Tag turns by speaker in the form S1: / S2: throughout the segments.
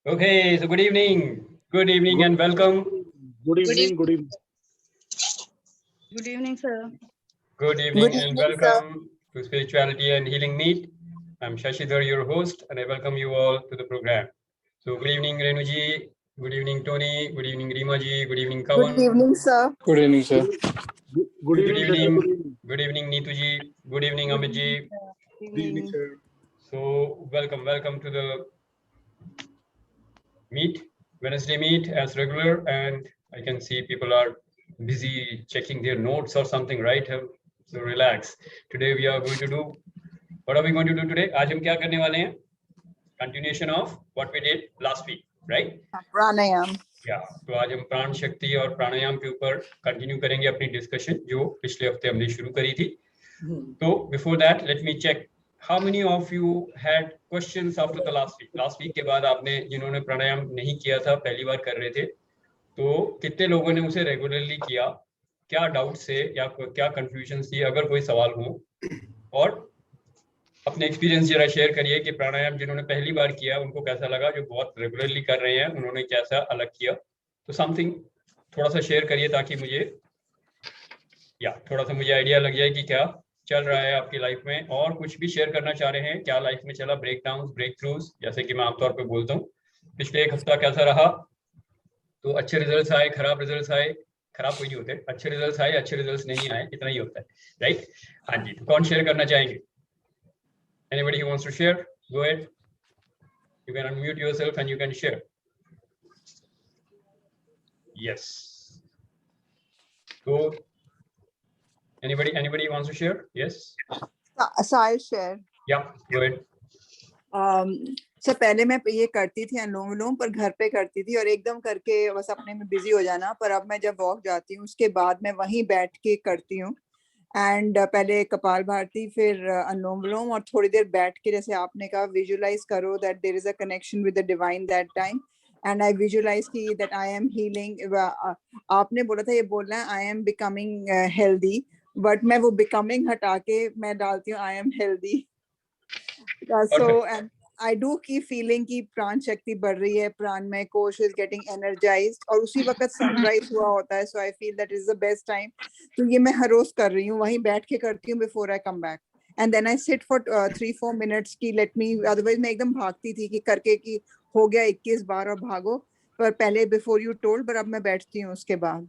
S1: Okay, so good evening and welcome.
S2: Good evening.
S3: Good evening, sir.
S1: Good evening and welcome to Spirituality and Healing Meet. I'm Shashidhar, your host, and I welcome you all to the program. So good evening, Renu ji. Good evening, Tony. Good evening, Rima ji. Good evening, Kavan.
S4: Good evening, sir.
S2: Good evening, sir.
S1: Good evening. Good evening, Neetu ji. Good evening, Amit ji.
S3: Good evening,
S2: sir.
S1: So welcome to the meet, Wednesday meet as regular, and I can see people are busy checking their notes or something, right? So relax. Today we are going to do, what are we going to do today? आज हम क्या करने वाले हैं? Continuation of what we did last week, right?
S4: Pranayam.
S1: Yeah. तो आज हम प्राण शक्ति और प्राणायाम के ऊपर कंटिन्यू करेंगे अपनी डिस्कशन जो पिछले हफ्ते हमने शुरू करी थी. तो before that, let me check. How many of you had questions after the last week? Last week के बाद आपने जिन्होंने प्राणायाम नहीं किया था पहली बार कर रहे थे, तो कितने लोगों ने उसे रेगुलरली किया? क्या डाउट से या क्या कंफ्यूजन थी? अगर कोई सवाल हो और अपने एक्सपीरियंस जरा शेयर करिए कि प्राणायाम जिन्होंने पहली बार किया उनको कैसा लगा, जो बहुत रेगुलरली कर रहे हैं उन्होंने कैसा अलग किया. तो समथिंग थोड़ा सा शेयर करिए ताकि मुझे थोड़ा सा मुझे आइडिया लग जाए कि क्या चल रहा है आपकी लाइफ में. और कुछ भी शेयर करना चाह रहे हैं क्या लाइफ में चला, ब्रेक डाउन, ब्रेक थ्रूज, जैसे कि मैं आमतौर पे बोलता हूँ पिछले एक हफ्ता कैसा रहा. तो अच्छे रिजल्ट्स आए, खराब रिजल्ट्स आए, खराब कोई नहीं होते, अच्छे रिजल्ट्स आए, अच्छे रिजल्ट्स नहीं आए, इतना ही होता है, राइट? हाँ जी. तो कौन शेयर करना चाहेंगे? Anybody who wants to share, go ahead. You can unmute yourself and you can share. Yes. So anybody wants to share? Yes.
S4: So I'll share.
S1: Yeah, go ahead.
S4: So पहले मैं ये करती थी अनुलोम विलोम, पर घर पे करती थी और एकदम करके बस अपने में बिजी हो जाना. पर अब मैं जब वॉक जाती हूँ उसके बाद मैं वहीं बैठ के करती हूँ. एंड पहले कपाल भारती, फिर अनुलोम विलोम, और थोड़ी देर बैठ के जैसे आपने कहा विजुलाइज करो that there is a connection with the divine that time. And I visualise की दैट आई एम हीलिंग. आपने बोला था ये बोलना है I am becoming healthy, but मैं वो बिकमिंग हटा के मैं डालती हूँ I am healthy. So and I do keep feeling कि प्राण शक्ति बढ़ रही है, प्राण में कोश is getting energized, और उसी वक्त सनराइज हुआ होता है. So I feel that is the best time. तो ये मैं हर रोज कर रही हूँ, वहीं बैठ के करती हूँ before I come back. And then I sit for 3-4 minutes की let me, otherwise मैं एकदम भागती थी कि करके कि हो गया 21 बार और भागो, पर पहले before you told, पर अब मैं बैठती हूँ उसके बाद.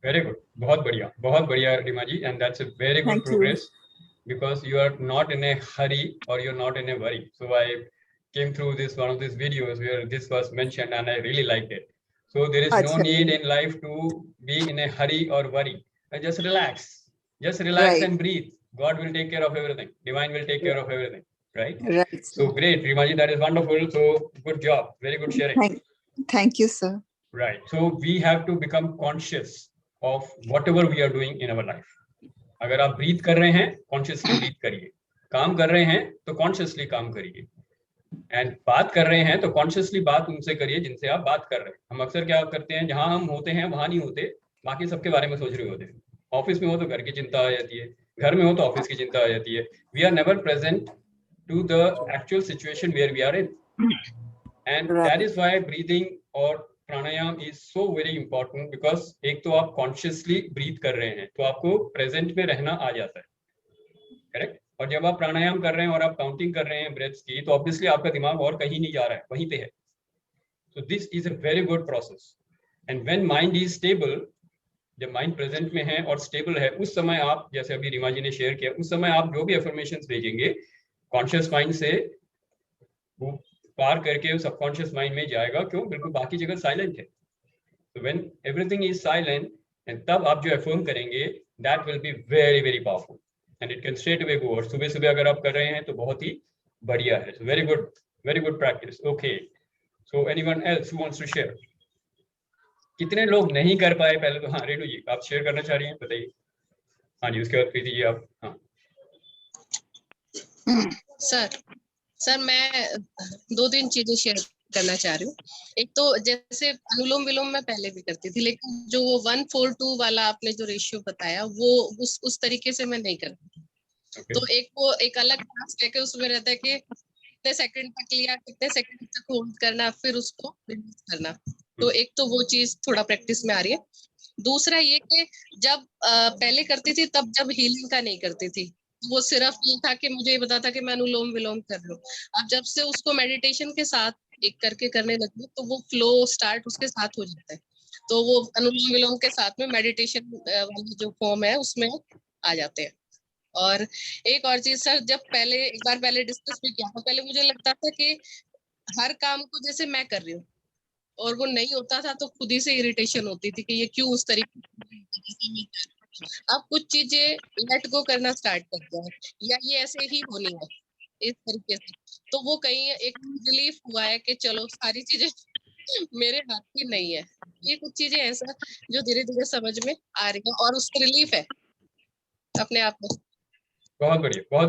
S1: Very good. बहुत बढ़िया रीमा जी, and that's a very good progress because you are not in a hurry or you're not in a worry. So I came through one of these videos where this was mentioned and I really liked it. So there is no need in life to be in a hurry or worry. Just relax right. And breathe. God will take care of everything. Divine will take care of everything. Right. So great, Rima ji, that is wonderful. So good job. Very good sharing.
S4: Thank you, sir.
S1: Right. So we have to become conscious of whatever we are doing in our life. अगर आप breathe कर रहे हैं, consciously breathe करिए. काम कर रहे हैं तो कॉन्शियसली काम करिए. एंड बात कर रहे हैं तो कॉन्शियसली बात उनसे करिए जिनसे आप बात कर रहे हैं. हम अक्सर क्या करते हैं, जहां हम होते हैं वहां नहीं होते, बाकी सबके बारे में सोच रहे होते हैं. ऑफिस में हो तो घर की चिंता आ जाती है, घर में हो तो ऑफिस की चिंता आ जाती है. We are never present to the actual situation where we are in. And that is why breathing और pranayama is so very important, because एक तो आप कॉन्शियसली ब्रीथ कर रहे हैं तो आपको प्रेजेंट में रहना आ जाता है. करेक्ट. और जब आप प्राणायाम कर रहे हैं और आप काउंटिंग कर रहे हैं ब्रेथ्स की, तो ऑब्वियसली आपका दिमाग और कहीं नहीं जा रहा है, वहीं पे है. So this is a very good process. And when mind is stable, जब माइंड प्रेजेंट में है और स्टेबल है, उस समय आप, जैसे अभी रीमा जी ने शेयर किया, उस समय आप जो भी अफर्मेशंस भेजेंगे कॉन्शियस माइंड से वो पार करके सबकॉन्शियस माइंड में जाएगा. क्यों? बिल्कुल बाकी जगह साइलेंट है. तो when everything is silent, and तब आप जो अफर्म करेंगे, that will be very very powerful and it can straight away go. और सुबह सुबह अगर आप कर रहे हैं तो बहुत ही बढ़िया है. So very good practice. Okay, so anyone else who wants to share? कितने लोग नहीं कर पाए पहले तो? हाँ रेणु जी, आप शेयर करना चाह रही हैं, बताइए. हाँ जी, उसके बाद प्रीति जी आप. हाँ
S5: सर मैं 2-3 चीजें शेयर करना चाह रही हूँ. एक तो जैसे अनुलोम विलोम मैं पहले भी करती थी, लेकिन जो वो 1-4-2 वाला आपने जो रेशियो बताया वो उस तरीके से मैं नहीं करती. तो एक वो एक अलग टास्क है कि उसमें रहता है कि कितने सेकंड तक लिया, कितने सेकंड तक होल्ड करना, फिर उसको रिलीज करना। तो एक तो वो चीज थोड़ा प्रैक्टिस में आ रही है। दूसरा ये कि जब पहले करती थी तब जब हीलिंग का नहीं करती थी, वो सिर्फ ये था कि मुझे ये पता था कि मैं अनुलोम विलोम कर रही हूँ। अब जब से उसको मेडिटेशन के साथ एक करके करने लगी तो वो फ्लो स्टार्ट उसके साथ हो जाता है। तो वो अनुलोम विलोम के साथ में मेडिटेशन वाली जो फॉर्म है उसमें आ जाते हैं। और एक और चीज सर, जब पहले एक बार पहले डिस्कस भी किया था, पहले मुझे लगता था कि हर काम को जैसे मैं कर रही हूँ और वो नहीं होता था तो खुद ही से इरिटेशन होती थी कि ये क्यों उस तरीके से। अब कुछ चीजें लेट गो करना स्टार्ट करते हैं या ये ऐसे ही होनी है इस तरीके से, तो वो कहीं एक रिलीफ हुआ है कि चलो सारी चीजें मेरे हाथ की नहीं है। ये कुछ चीजें ऐसा जो धीरे धीरे समझ में आ रही है और उससे रिलीफ है अपने आप में।
S1: बहुत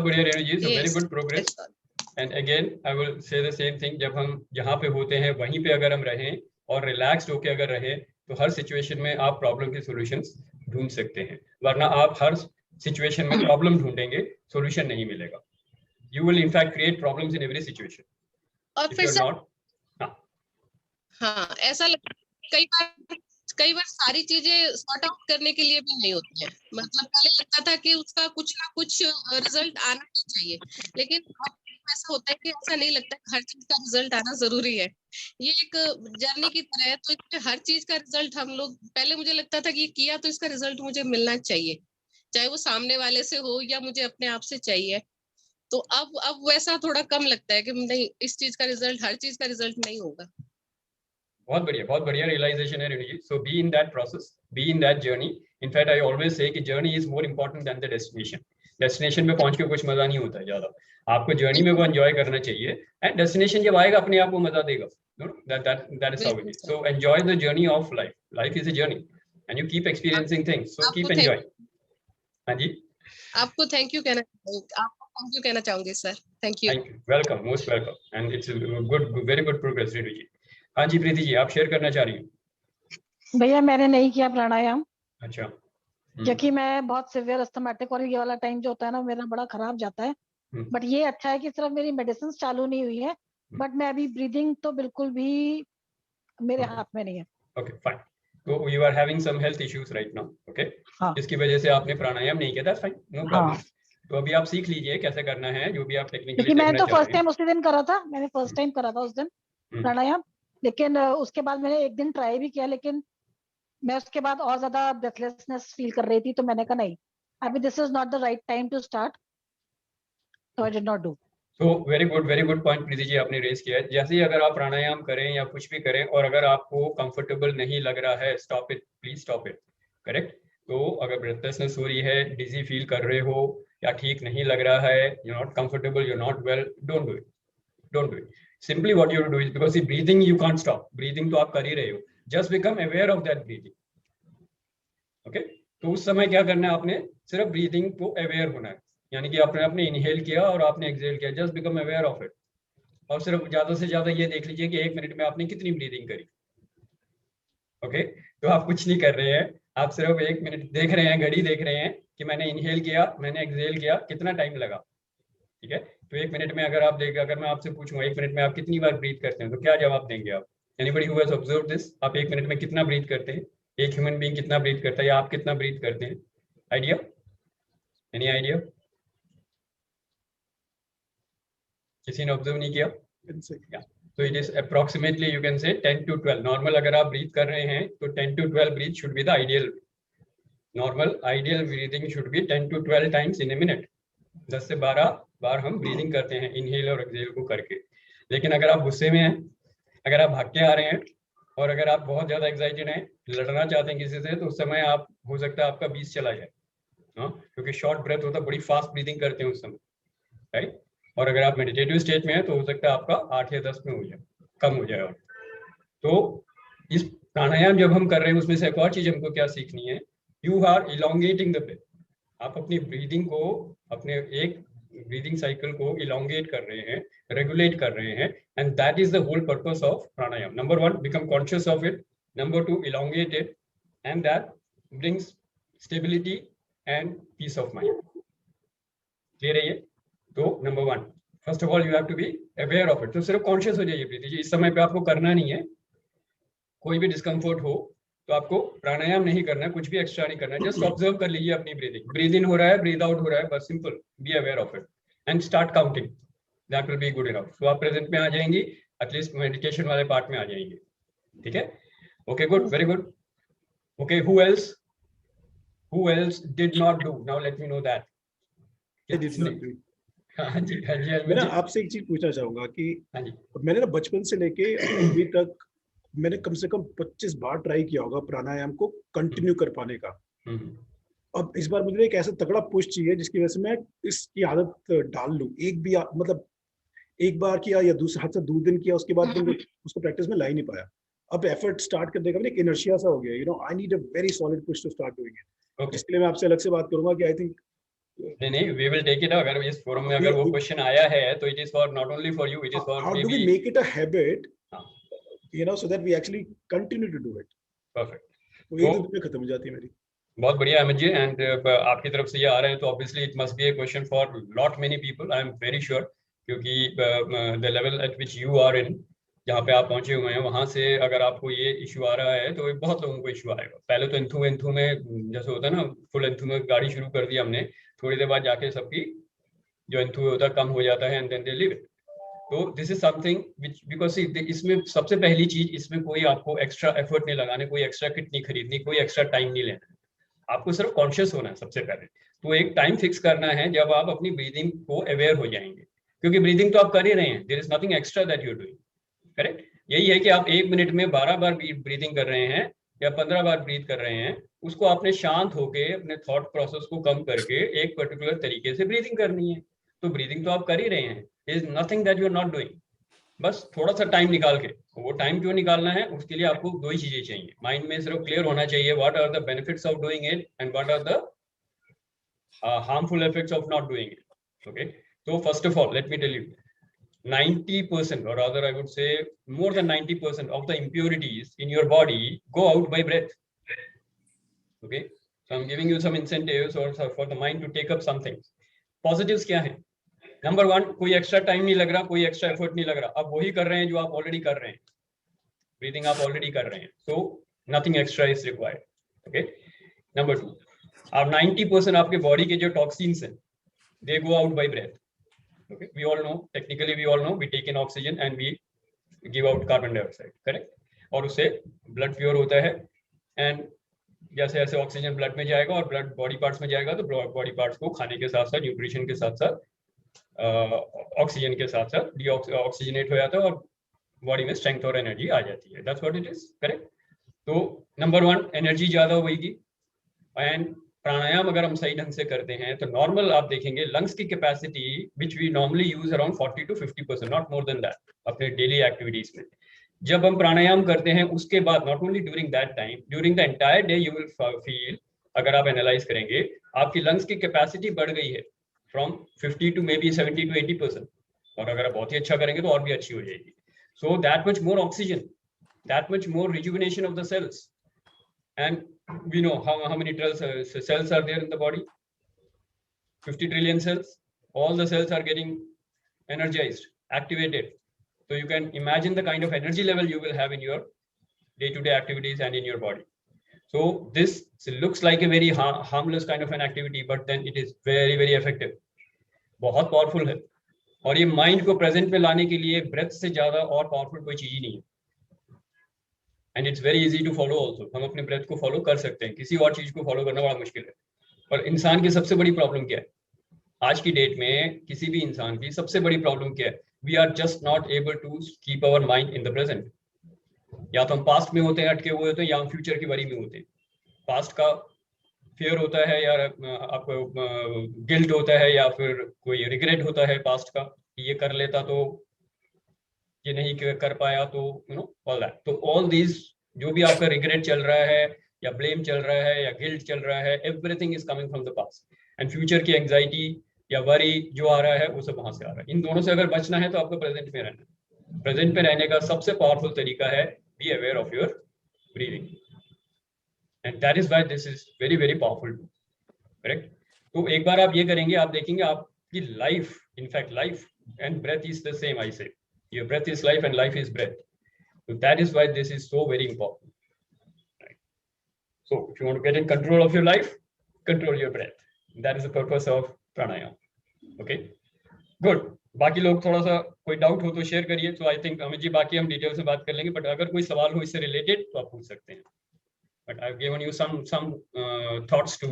S1: बढ़िया Renu ji, so very
S5: Yes,
S1: good progress.
S5: that's all.
S1: And again I will say the same thing, जब हम जहाँ पे होते हैं वहीं पे अगर हम रहें और रिलैक्स्ड होके अगर रहें तो हर सिचुएशन में आप प्रॉब्लम के सॉल्यूशंस ढूंढ सकते हैं, वरना आप हर सिचुएशन में प्रॉब्लम ढूंढेंगे, सॉल्यूशन नहीं मिलेगा। You will in fact create problems in every situation
S5: और
S1: इफ
S5: फिर
S1: यू आर
S5: सर
S1: नॉट।
S5: हाँ ऐसा कई बार सारी चीजें सॉर्ट आउट करने के लिए भी नहीं होती है। मतलब पहले लगता था कि उसका कुछ ना कुछ रिजल्ट आना ही चाहिए, लेकिन अब ऐसा होता है कि ऐसा नहीं लगता कि हर चीज का रिजल्ट आना जरूरी है। ये एक जर्नी की तरह है, तो हर चीज का रिजल्ट हम लोग, पहले मुझे लगता था कि ये किया तो इसका रिजल्ट मुझे मिलना चाहिए, चाहे वो सामने वाले से हो या मुझे अपने आप से चाहिए। तो अब वैसा थोड़ा कम लगता है कि नहीं, इस चीज का रिजल्ट, हर चीज का रिजल्ट नहीं होगा।
S1: बहुत बढ़िया रियलाइजेशन है Renu ji. So be in that process, be in that journey. In fact I always say कि journey is more important than the destination. Destination में पहुंच के कुछ मजा नहीं होता है ज्यादा, आपको जर्नी में वो एंजॉय करना चाहिए, एंड डेस्टिनेशन जब आएगा अपने आप वो मजा देगा। That is how it is. So enjoy the journey of life. Life is a journey and you keep experiencing things, so keep enjoying. हाँ जी,
S5: आपको थैंक यू कहना चाहूंगी sir. Thank you.
S1: Welcome, most welcome, and it's good, very good progress Renu ji. हाँ जी प्रीति जी, आप share करना चाह रही हैं?
S2: भैया मैंने नहीं किया प्राणायाम,
S1: अच्छा,
S2: क्योंकि मैं बहुत सिवियर अस्थमैटिक और ये वाला टाइम जो होता है ना मेरा बड़ा खराब जाता है। बट ये अच्छा है कि सिर्फ मेरी मेडिसिन चालू नहीं हुई है, बट मैं अभी ब्रीदिंग तो बिल्कुल भी मेरे हाथ में नहीं है।
S1: ओके फाइन, तो you are having some health issues right now, okay,
S2: हाँ
S1: इसकी वजह से आपने प्राणायाम नहीं किया, दैट्स फाइन, नो प्रॉब्लम। तो अभी आप सीख लीजिए कैसे करना है, जो भी आप टेक्निकली
S2: क्योंकि मैंने
S1: सीखना
S2: तो
S1: चाह
S2: फर्स्ट
S1: रहे हैं।
S2: टाइम उसी दिन करा था, मैंने फर्स्ट टाइम करा था उस दिन प्राणायाम, लेकिन उसके बाद मैंने एक दिन ट्राई भी किया, लेकिन मैं उसके बाद और ज्यादा ब्रेथलेसनेस फील कर रही थी, तो मैंने कहा नहीं, अभी this is not the right time to start, so I did not do.
S1: तो very good point Preeti ji आपने रेज किया है। जैसे ही अगर आप प्राणायाम करें या कुछ भी करें और अगर आपको कंफर्टेबल नहीं लग रहा है, stop it, please stop it, correct. तो अगर ब्रेथलेसनेस हो रही है, डिजी फील कर रहे हो या ठीक नहीं लग रहा है, you not comfortable, you not well, don't do it, don't do it. Simply what you do is, because breathing you can't stop, breathing तो आप कर ही रहे हो, just become aware of that breathing, okay. तो उस समय क्या करना है, आपने सिर्फ ब्रीदिंग को अवेयर होना है, यानी कि आपने इनहेल किया और आपने एक्सहेल किया, just become aware of it. और सिर्फ ज्यादा से ज्यादा ये देख लीजिए कि 1 मिनट में आपने कितनी ब्रीदिंग करी, ओके। तो आप कुछ नहीं कर रहे हैं, आप सिर्फ 1 मिनट देख रहे हैं, घड़ी देख रहे हैं कि मैंने इनहेल किया, मैंने एक्सहेल किया, कितना टाइम लगा, ठीक है। तो 1 मिनट में अगर आप देख, अगर मैं आपसे पूछूं 1 मिनट में आप कितनी बार ब्रीथ करते हैं, तो क्या जवाब देंगे आप? Anybody who has observed this, आप 1 मिनट में कितना ब्रीथ करते हैं? एक ह्यूमन बीइंग कितना ब्रीथ करता है या आप कितना ब्रीथ करते हैं? Idea, any idea? किसी ने ऑब्जर्व नहीं किया? So it is approximately you can say 10 to 12. Normal अगर आप ब्रीथ कर रहे हैं तो 10 to 12 breath should be the ideal, normal ideal breathing should be 10 to 12 times in a minute. 10 से 12 बार हम ब्रीदिंग करते हैं इनहेल और एक्सहेल को करके। लेकिन अगर आप गुस्से में हैं, अगर आप भाग के आ रहे हैं और अगर आप बहुत ज्यादा एक्साइटेड हैं, लड़ना चाहते हैं किसी से, तो उस समय आप, हो सकता है आपका 20 चला जाए, क्योंकि शॉर्ट ब्रेथ होता है, बड़ी फास्ट ब्रीदिंग करते हैं उस समय, राइट। और अगर आप मेडिटेटिव स्टेट में हैं तो हो सकता है आपका 8 या 10 में हो जाए, कम हो जाए। और तो इस प्राणायाम जब हम कर रहे हैं उसमें से एक और चीज हमको क्या सीखनी है, you are elongating the breath. आप अपनी ब्रीदिंग को, अपने एक ब्रीदिंग साइकिल को इलोंगेट कर रहे हैं, रेगुलेट कर रहे हैं, and that is the whole purpose of pranayama. Number 1, become conscious of it, number 2, elongate it, and that brings stability and peace of mind. Clear है ये? तो number 1, first of all you have to be aware of it. तो सिर्फ conscious हो जाइए प्रीति, इस समय पे आपको करना नहीं है। कोई भी डिस्कम्फर्ट हो तो आपको प्राणायाम नहीं करना है, कुछ भी एक्स्ट्रा नहीं करना है, जस्ट ऑब्जर्व कर लीजिए अपनी ब्रीदिंग। ब्रीद इन हो रहा है, ब्रीद आउट हो रहा है, बस simple B aware of it and start counting, that will be good enough. तो आप प्रेजेंट में आ जाएंगी, एटलीस्ट मेडिटेशन वाले पार्ट में आ जाएंगे। ठीक है, okay, good, very good. Okay, who else did not do, now let me know that. हाँ जी, हाँ जी,
S3: मैं ना आपसे एक चीज पूछना चाहूंगा कि
S1: हाँ जी,
S3: मैंने ना बचपन से लेके अभी तक मैंने कम से कम 25 बार ट्राई किया होगा प्राणायाम को कंटिन्यू कर पाने का। अब इस बार मुझे एक ऐसा तगड़ा पुश चाहिए जिसकी वजह से मैं इसकी आदत डाल लूं। मतलब एक बार किया या दूसरे हाथ से 2 दिन किया, उसके बाद मैं उसको प्रैक्टिस में ला ही नहीं पाया। अब एफर्ट स्टार्ट करने का एक इनर्शिया सा हो गया, you know, I need a very solid push to start doing it. इसके लिए मैं आपसे अलग से बात करूंगा कि आई थिंक
S1: नहीं, we will take it. अगर इस फोरम में अगर वो क्वेश्चन आया है तो it is for not only for you, it is for
S3: how
S1: maybe...
S3: do we make it a habit, you know, so that we actually continue to do it?
S1: Perfect.
S3: वो एक दिन में खत्म हो जाती है मेरी।
S1: बहुत बढ़िया अमित जी, एंड आपकी तरफ से ये आ रहे हैं तो obviously it must be a question for lot many people, I am very sure, क्योंकि the level at which you are in, जहाँ पे आप पहुंचे हुए हैं, वहां से अगर आपको ये इशू आ रहा है तो बहुत लोगों को इशू आएगा। पहले तो इंथू में जैसे होता है ना, फुल इंथू में गाड़ी शुरू कर दी हमने, थोड़ी देर बाद जाके सबकी जो इंथू होता है कम हो जाता है, and then they leave it. तो this is something which, because इसमें सबसे पहली चीज, इसमें कोई आपको एक्स्ट्रा एफर्ट नहीं लगाने, कोई एक्स्ट्रा किट नहीं खरीदनी, कोई एक्स्ट्रा टाइम नहीं लेना, आपको सिर्फ कॉन्शियस होना है सबसे पहले। तो एक टाइम फिक्स करना है जब आप अपनी ब्रीदिंग को अवेयर हो जाएंगे, क्योंकि ब्रीदिंग तो आप कर ही रहे हैं, there is nothing extra that you are doing, correct. यही है कि आप 1 मिनट में 12 बार ब्रीदिंग कर रहे हैं या 15 बार ब्रीथ कर रहे हैं, उसको आपने शांत होके अपने थॉट प्रोसेस को कम करके एक पर्टिकुलर तरीके से ब्रीदिंग करनी है। तो ब्रीदिंग तो आप कर ही रहे हैं, there is nothing that you are not doing. बस थोड़ा सा टाइम निकाल के, वो टाइम क्यों निकालना है, उसके लिए आपको 2 ही चीजें चाहिए, माइंड में सिर्फ क्लियर होना चाहिए, what are the benefits of doing it and what are the harmful effects of not doing it. Okay, so first of all, let me tell you, 90%, or rather I would say more than 90% of the impurities in your body go out by breath. Okay, so I'm giving you some incentives or for the mind to take up some things. Positives क्या है? Number 1, कोई extra time नहीं लग रहा, कोई extra effort नहीं लग रहा, आप वही कर रहे हैं जो आप ऑलरेडी कर रहे हैं, ब्रीदिंग आप ऑलरेडी कर रहे हैं, so nothing extra is required. Okay, number 2, आप 90% आपके बॉडी के जो टॉक्सिन्स हैं, they go out by breath. Okay, we all know, technically we all know, we take in oxygen and we give out carbon dioxide, correct? और उससे blood pure होता है, and जैसे जैसे ऑक्सीजन ब्लड में जाएगा और ब्लड बॉडी पार्ट्स में जाएगा, तो बॉडी पार्ट्स को खाने के साथ साथ, न्यूट्रिशन के साथ साथ, ऑक्सीजन के साथ साथ ऑक्सीजनेट हो जाता है और बॉडी में स्ट्रेंथ और एनर्जी आ जाती है। That's what it is, correct. तो नंबर 1, एनर्जी ज्यादा होगी। एंड प्राणायाम अगर हम सही ढंग से करते हैं तो नॉर्मल आप देखेंगे लंग्स की capacity which we normally use around 40 to 50%, not more than that, अपने डेली एक्टिविटीज में। जब हम प्राणायाम करते हैं उसके बाद, not only during that time, during the entire day you will feel, अगर आप एनालाइज करेंगे, आपकी लंग्स की कैपेसिटी बढ़ गई है फ्रॉम 50 to maybe 70 to 80%, और अगर आप बहुत ही अच्छा करेंगे तो और भी अच्छी हो जाएगी। So that much more oxygen, that much more rejuvenation of the cells, and we know how many cells are there in the body, 50 trillion cells. All the cells are getting energized, activated, so you can imagine the kind of energy level you will have in your day-to-day activities and in your body. So this looks like a very harmless kind of an activity, but then it is very very effective, बहुत powerful है। और ये mind को present में लाने के लिए breath से ज्यादा और पावरफुल कोई चीज ही नहीं है। And it's very easy to follow also, हम अपने ब्रेथ को फॉलो कर सकते हैं, किसी और चीज को फॉलो करना बड़ा मुश्किल है। पर इंसान की सबसे बड़ी प्रॉब्लम क्या है आज की डेट में, किसी भी इंसान की सबसे बड़ी प्रॉब्लम क्या है, we are just not able to keep our mind in the present. या तो हम पास्ट में होते हैं, अटके हुए होते हैं, या हम फ्यूचर की बारी में होते हैं। पास्ट का फियर होता है, या आपको गिल्ट होता है, या फिर कोई रिग्रेट होता है पास्ट का, ये कर लेता तो, ये नहीं कर पाया तो, यू नो, ऑल दैट। तो ऑल दीज जो भी आपका रिग्रेट चल रहा है, या ब्लेम चल रहा है, या गिल्ट चल रहा है, everything is coming from the past. And future की एंजाइटी या वरी जो आ रहा है वो सब वहां से आ रहा है। इन दोनों से अगर बचना है तो आपको प्रेजेंट में रहना है। प्रेजेंट में रहने का सबसे पावरफुल तरीका है B aware of your breathing, and that is why this is very very powerful, correct. तो एक बार आप ये करेंगे, आप देखेंगे आपकी life, in fact life and breath is the same. I say your breath is life and life is breath. So that is why this is so very important. Right? So if you want to get in control of your life, control your breath. That is the purpose of pranayama. Okay, good. बाकी लोग थोड़ा सा कोई doubt हो तो share करिए. तो I think Amit ji बाकी हम डिटेल से बात कर लेंगे, बट अगर कोई सवाल हो इससे रिलेटेड तो आप पूछ सकते हैं. But I've given you some thoughts to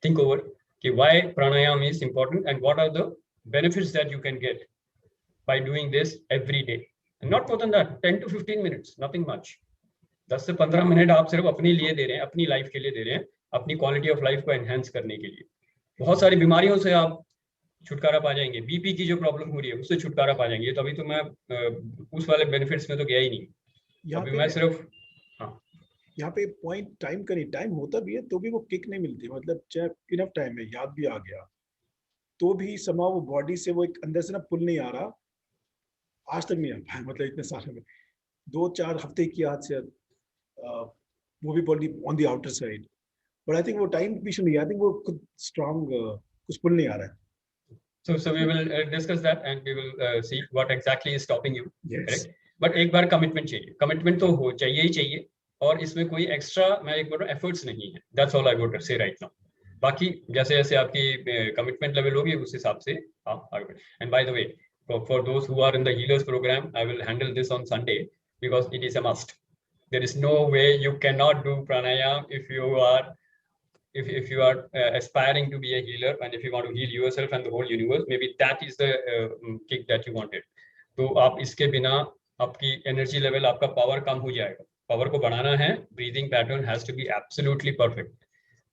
S1: think over. कि why pranayama is important and what are the benefits that you can get by doing this every day. And not more than that, 10 to 15 minutes, nothing much. 10 से 15 minute आप सिर्फ अपने लिए दे रहे हैं, अपनी life के लिए दे रहे हैं, अपनी क्वालिटी ऑफ लाइफ को एनहांस करने के लिए. बहुत सारी बीमारियों से आप छुटकारा पा जाएंगे. बीपी की जो प्रॉब्लम हो रही है उससे छुटकारा पा जाएंगे. तो अभी तो मैं उस वाले बेनिफिट्स में तो गया ही नहीं. अभी मैं सिर्फ
S3: यहाँ पे पॉइंट टाइम का नहीं, टाइम होता भी है तो भी वो किक नहीं मिलती. मतलब चाहे इनफ टाइम है, याद भी आ गया तो भी समा वो बॉडी से वो एक अंदर से ना पुल नहीं आ रहा. आज तक नहीं आ पाया, मतलब इतने सालों में 2-4 हफ्ते की याद से वो भी body on the outer side. But I think वो टाइम भी नहीं, आई थिंक वो खुद स्ट्रांग कुछ पुल नहीं आ रहा है.
S1: So we will discuss that and we will see what exactly is stopping you.
S3: Yes.
S1: Correct? But एक बार कमिटमेंट चाहिए. कमिटमेंट तो हो चाहिए ही चाहिए, और इसमें कोई एक्स्ट्रा मैं एक बार एफर्ट्स नहीं है. That's all I would say right now. बाकी जैसे जैसे आपकी कमिटमेंट लेवल होगी उस हिसाब से आप आगे बढ़ें. And by the way, for those who are in the healers program, I will handle this on Sunday because it is a must. There is no way you cannot do pranayama if you are aspiring to be a healer, and if you want to heal yourself and the whole universe. Maybe that is the kick that you wanted. तो आप इसके बिना आपकी energy level, आपका power कम हो जाएगा. Power को बढ़ाना है, breathing pattern has to be absolutely perfect.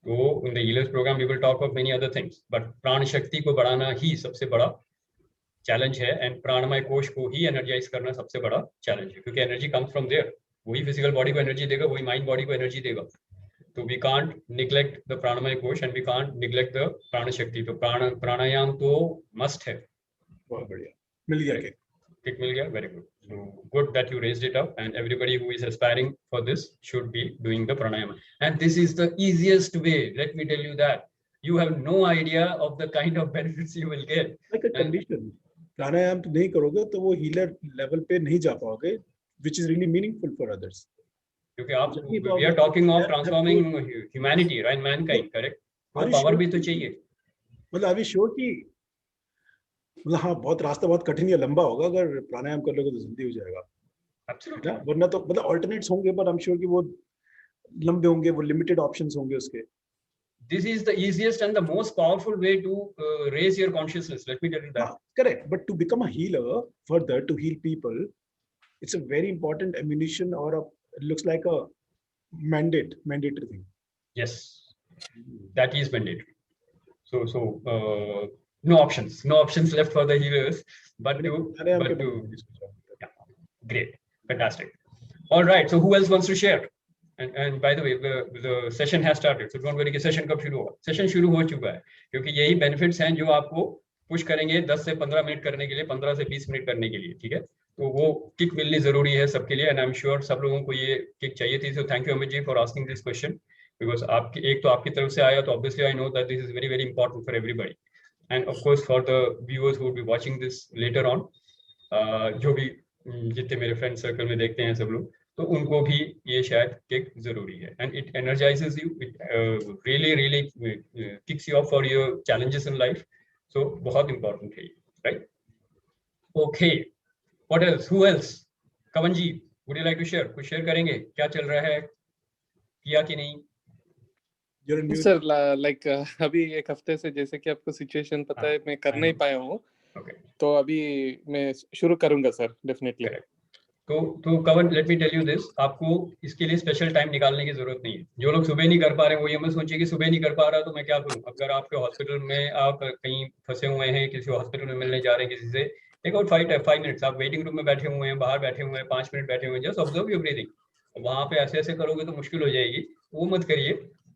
S1: तो in the healers program we will talk of many other things, but प्राण शक्ति को बढ़ाना ही सबसे बड़ा चैलेंज है, एंड प्राणमय कोश को ही एनर्जाइज करना सबसे बड़ा चैलेंज है, क्योंकि एनर्जी कम्स फ्रॉम देयर. वही फिजिकल बॉडी को एनर्जी देगा, वही माइंड बॉडी को एनर्जी देगा. तो we can't neglect the pranamaya kosha and we can't neglect the prana shakti. तो प्राणायाम तो मस्ट है.
S3: बहुत बढ़िया, मिल गया
S1: किक मिल गया. Very good. So good that you raised it up, and everybody who is aspiring for this should be doing the pranayama. And this is the easiest way. Let me tell you that you have no idea of the kind of benefits you will get.
S3: Like a condition. प्राणायाम तो नहीं करोगे तो वो healer level पे नहीं जा पाओगे, which is really meaningful for others.
S1: क्योंकि आप we are talking of transforming humanity, right? Mankind, correct? और पावर भी तो चाहिए.
S3: मतलब अभी श्योर कि मतलब हाँ, बहुत रास्ता बहुत कठिन या लंबा होगा. अगर प्राणायाम कर लोगे तो जल्दी हो जाएगा.
S1: Absolutely.
S3: वरना तो मतलब ऑल्टरनेट्स होंगे, पर आई एम श्योर कि वो लंबे होंगे, वो लिमिटेड ऑप्शंस होंगे उसके.
S1: This is the easiest and the most powerful way to raise your consciousness. Let me tell you that.
S3: Correct. But to become a healer, further to heal people, it's a very important ammunition, or it looks like a mandatory thing.
S1: Yes, that is mandatory. So no options left for the healers, but to yeah, great, fantastic. All right, so who else wants to share? And by the way, the session has started, so don't worry कि session कब शुरू होगा. Session शुरू हो चुका है, क्योंकि यही benefits हैं जो आपको पुश करेंगे 10 से 15 मिनट करने के लिए, 15 से 20 मिनट करने के लिए. ठीक है, तो वो किक मिलनी जरूरी है सबके लिए, एंड आई एम श्योर सब लोगों को ये किक चाहिए थी. So thank you Amit ji for asking this question, because आपकी एक तो आपकी तरफ से आया, तो obviously I know that this is very very important for everybody, and of course for the viewers who will be watching this later on. जो भी जितने मेरे फ्रेंड सर्कल में देखते हैं सब लोग, तो उनको भी ये शायद किक जरूरी है. And it energizes you, it really kicks you off for your challenges in life. So बहुत इंपॉर्टेंट है, right? Okay, what else, who else? Kavan ji, would you like to share? कुछ शेयर करेंगे, क्या चल रहा है, किया कि नहीं?
S6: सर लाइक अभी एक हफ्ते से, जैसे कि आपको सिचुएशन पता है, मैं कर नहीं पाया हूँ. तो अभी मैं शुरू करूंगा सर, डेफिनेटली.
S1: तो कवन, let me tell you this, आपको इसके लिए स्पेशल टाइम निकालने की जरूरत नहीं है. जो लोग सुबह नहीं कर पा रहे हैं वो ये मत सोचिए कि सुबह नहीं कर पा रहा तो मैं क्या करूं. अगर आपके हॉस्पिटल में आप कहीं फंसे हुए हैं, किसी हॉस्पिटल में मिलने जा रहे हैं किसी से, टेक आउट 5 मिनट्स. आप वेटिंग रूम में बैठे हुए हैं, बाहर बैठे हुए हैं, 5 मिनट बैठे हुए हैं, जस्ट ऑब्जर्व योर ब्रीदिंग. वहां पे ऐसे ऐसे करोगे तो मुश्किल हो जाएगी, वो मत करिए.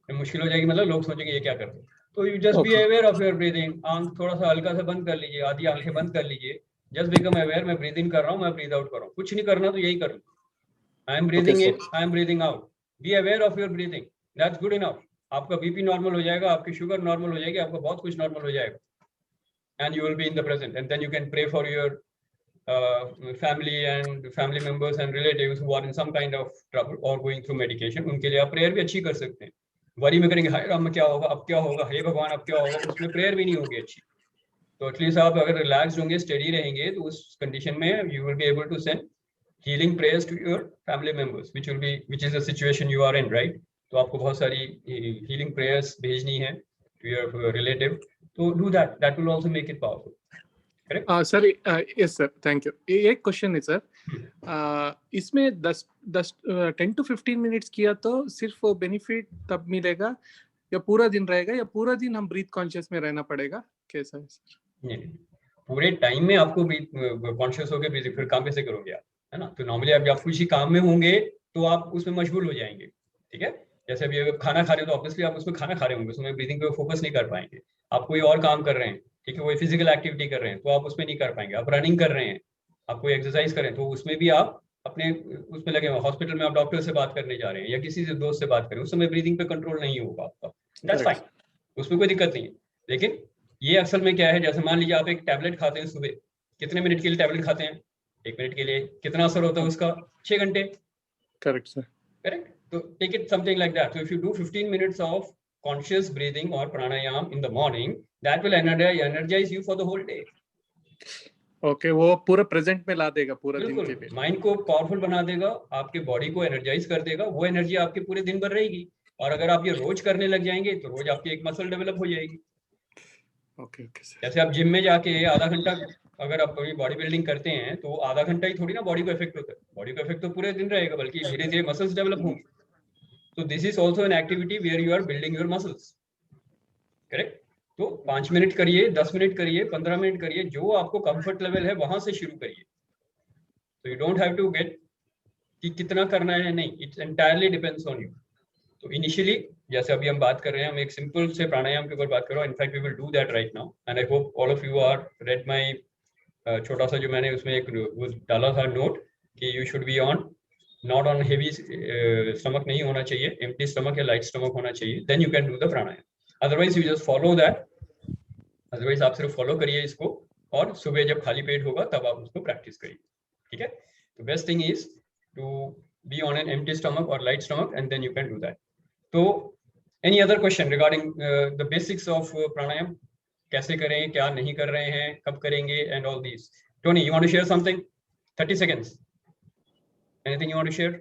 S1: मुश्किल हो जाएगी मतलब लोग सोचेंगे ये क्या कर रहे हैं. तो you just be aware of your breathing. आंख थोड़ा सा हल्का सा बंद कर लीजिए, आधी आंखें बंद कर लीजिए. जस्ट बिकम अवेयर, मैं ब्रीद इन कर रहा हूँ, मैं ब्रीद आउट कर रहा हूँ. कुछ नहीं करना तो यही करूँ. I am breathing in, I am breathing out. B aware of your breathing, that's good enough. आपका बीपी नॉर्मल हो जाएगा, आपकी शुगर नॉर्मल हो जाएगी, आपका बहुत कुछ नॉर्मल हो जाएगा. and you will be in the present, and then you can pray for your family and family members and relatives who are in some kind of trouble or going through medication. उनके लिए आप prayer भी अच्छी कर सकते हैं. Worry में करेंगे, हाय राम क्या होगा, अब क्या होगा, हे भगवान अब क्या होगा, उसमें प्रेयर भी नहीं होगी अच्छी. तो एटलीस्ट आप अगर रिलैक्स होंगे, स्टडी रहेंगे, तो उस कंडीशन में you will be able to send healing prayers to your family members, which is the situation you are in, right? तो आपको बहुत सारी healing prayers भेजनी है to your relative. तो do that. That will also make it powerful. Correct?
S6: Sir, yes sir, thank you. एक question है sir, इसमें 10 to 15 मिनट्स किया तो सिर्फ वो बेनिफिट तब मिलेगा या पूरा दिन रहेगा, या पूरा दिन हम ब्रीथ कॉन्शियस में रहना पड़ेगा, कैसा है सर?
S1: नहीं, पूरे टाइम में आपको कॉन्शियस होकर ब्रीथ, फिर काम कैसे करोगे आप, है ना? तो नॉर्मली अभी आप कुछ ही काम में होंगे तो आप उसमें मशगूल हो जाएंगे. ठीक है, जैसे अभी अगर खाना खा रहे हो तो ऑब्वियसली आप उसमें खाना खा रहे होंगे, उसमें ब्रीथिंग पे फोकस नहीं कर पाएंगे. आप कोई और काम कर रहे हैं, ठीक है, कोई फिजिकल एक्टिविटी कर रहे हैं तो आप उसमें नहीं कर पाएंगे. आप रनिंग कर रहे हैं, आप कोई एक्सरसाइज कर रहे हैं तो उसमें भी आप अपने उसमें लगे हुए. हॉस्पिटल में आप डॉक्टर से बात करने जा रहे हैं या किसी से दोस्त से बात करें, उस समय ब्रीथिंग पे कंट्रोल नहीं होगा आपका. दैट्स फाइन, उसमें कोई दिक्कत नहीं है. लेकिन ये असल में क्या है, जैसे मान लीजिए आप एक टैबलेट खाते हैं सुबह, कितने मिनट के लिए टैबलेट खाते हैं? 1 मिनट के लिए. कितना असर होता है उसका? 6 घंटे.
S6: Correct sir,
S1: correct. तो take it something like that. So if you do 15 minutes of conscious breathing or pranayam in the morning, that will energize you for the whole day.
S6: Okay, वो पूरा प्रेजेंट में ला देगा पूरा दिन के लिए.
S1: Mind को पावरफुल बना देगा, आपके बॉडी को एनर्जाइज कर देगा. वो एनर्जी आपके पूरे दिन भर रहेगी. और अगर आप ये रोज करने लग जाएंगे तो रोज आपकी एक मसल डेवलप हो जाएगी.
S6: Okay sir.
S1: जैसे आप जिम में जाके आधा घंटा अगर आप बॉडी बिल्डिंग करते हैं तो आधा घंटा ही थोड़ी ना बॉडी को इफेक्ट होता है. बॉडी को इफेक्ट तो पूरे दिन रहेगा, बल्कि धीरे धीरे मसल्स डेवलप होंगे. So this is also an activity where you are building your muscles. Correct? तो 5 मिनट करिए, 10 मिनट करिए, 15 मिनट करिए, जो आपको कंफर्ट लेवल है वहां से शुरू करिए. So you don't have to get कि कितना करना है, नहीं, it entirely depends on you. तो इनिशियली जैसे अभी हम बात कर रहे हैं, हम एक सिंपल से प्राणायाम के ऊपर बात कर रहे हैं. In fact we will do that right now and I hope all of you are read my छोटा सा जो मैंने उसमें एक डाला था नोट कि you should be on not on heavy stomach नहीं होना चाहिए, एम्प्टी स्टमक या लाइट स्टमक होना चाहिए. Then you can do the pranayama. Otherwise you just follow that. Otherwise आप सिर्फ फॉलो करिए इसको और सुबह जब खाली पेट होगा तब आप उसको प्रैक्टिस करिए. ठीक है, तो best thing is to be on an empty stomach और light stomach and then you can do that. तो any other question regarding the basics of pranayama, कैसे करें, क्या नहीं कर रहे हैं, कब करेंगे and all this. Tony, you want to share something? 30 seconds. Anything you want to share?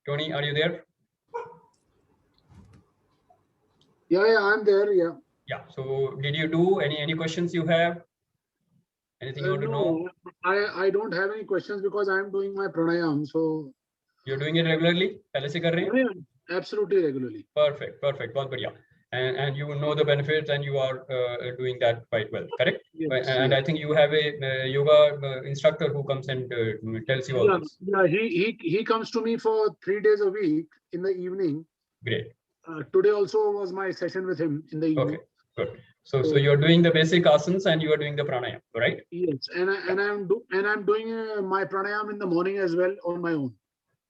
S1: Tony, are you there?
S7: Yeah, I'm there. Yeah.
S1: Yeah. So, did you do any questions you have? Anything you want to know?
S7: I don't have any questions because I'm doing my pranayam. So.
S1: You're doing it regularly? पहले से कर रहे हैं?
S7: Absolutely regularly.
S1: Perfect. बहुत बढ़िया. And you know the benefits and you are doing that quite well, correct?
S7: Yes,
S1: and I think you have a yoga instructor who comes and tells you all this.
S7: Yeah, he comes to me for 3 days a week in the evening.
S1: Great.
S7: Today also was my session with him in the evening.
S1: Okay, good. So you're doing the basic asanas and you are doing the pranayam, right?
S7: Yes, and I'm doing my pranayam in the morning as well on my own.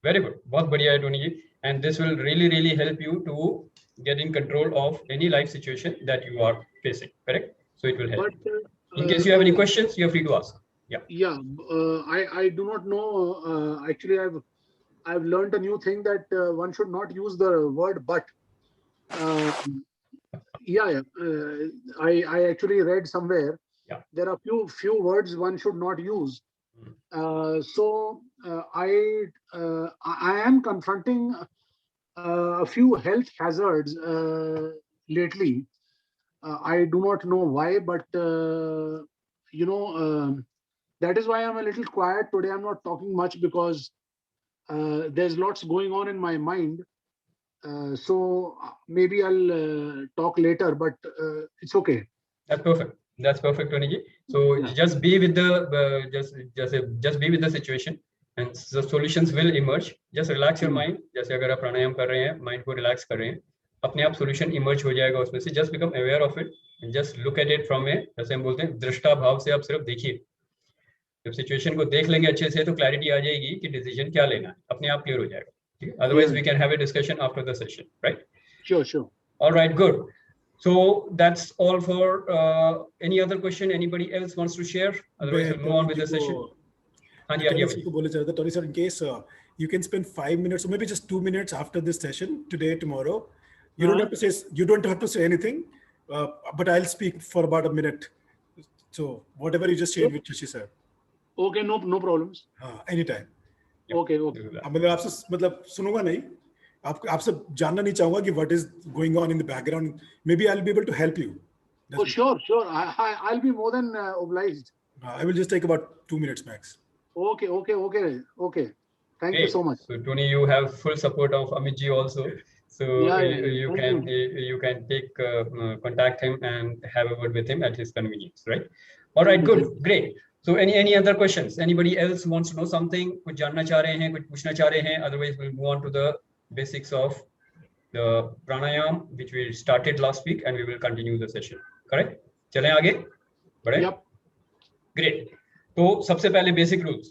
S1: Very good. बहुत बढ़िया है Tony ji. And this will really help you to get in control of any life situation that you are facing, correct? So it will help. But, in case you have any questions, you're free to ask.
S7: Yeah. I do not know. Actually, I've learned a new thing that one should not use the word but. I actually read somewhere.
S1: Yeah.
S7: There are few words one should not use. I am confronting a few health hazards lately. I do not know why, but that is why I'm a little quiet today. I'm not talking much because there's lots going on in my mind. So maybe I'll talk later, but it's okay.
S1: That's perfect, Tony ji. So just be with the just be with the situation. And the solutions will emerge. Just relax your mind. जैसे अगर आप प्राणायाम कर रहे हैं, mind को relax कर रहे हैं, अपने आप सॉल्यूशन इमर्ज हो जाएगा उसमें से. Just become aware of it, just look at it from a, जैसे हम बोलते हैं, दृष्टा भाव से आप सिर्फ देखिए. जब सिचुएशन को देख लेंगे अच्छे से तो क्लैरिटी आ जाएगी कि डिसीजन क्या लेना है, अपने आप क्लियर हो जाएगा. ठीक है, otherwise we can have a discussion after the session, right?
S7: Sure.
S1: All right, good. So that's all for any other question anybody else wants to share? Otherwise we'll move on with the session.
S3: बोले चल रहा था Tony sir, in case you can spend 5 minutes or maybe just 2 minutes after this session today, tomorrow. You don't have to say anything, but I'll speak for about a minute. So whatever you just shared with Shashi sir.
S7: Okay, no problems.
S3: Anytime.
S7: Okay.
S3: मतलब आपसे मतलब सुनूंगा नहीं, आपसे जानना नहीं चाहूंगा कि what is going on in the background. Maybe I'll be able to help you.
S7: Oh, sure. I'll be more than obliged.
S3: I will just take about 2 minutes max.
S7: Okay. Thank you so much.
S1: So Tony, you have full support of Amit ji also. So you can take contact him and have a word with him at his convenience, right? All right, good, great. So any other questions? Anybody else wants to know something? कुछ जानना चाह रहे हैं, कुछ पूछना चाह रहे हैं? Otherwise, we'll move on to the basics of the pranayam, which we started last week, and we will continue the session. Correct? चलें आगे? बढ़े?
S7: Yep.
S1: Great. तो सबसे पहले बेसिक रूल्स.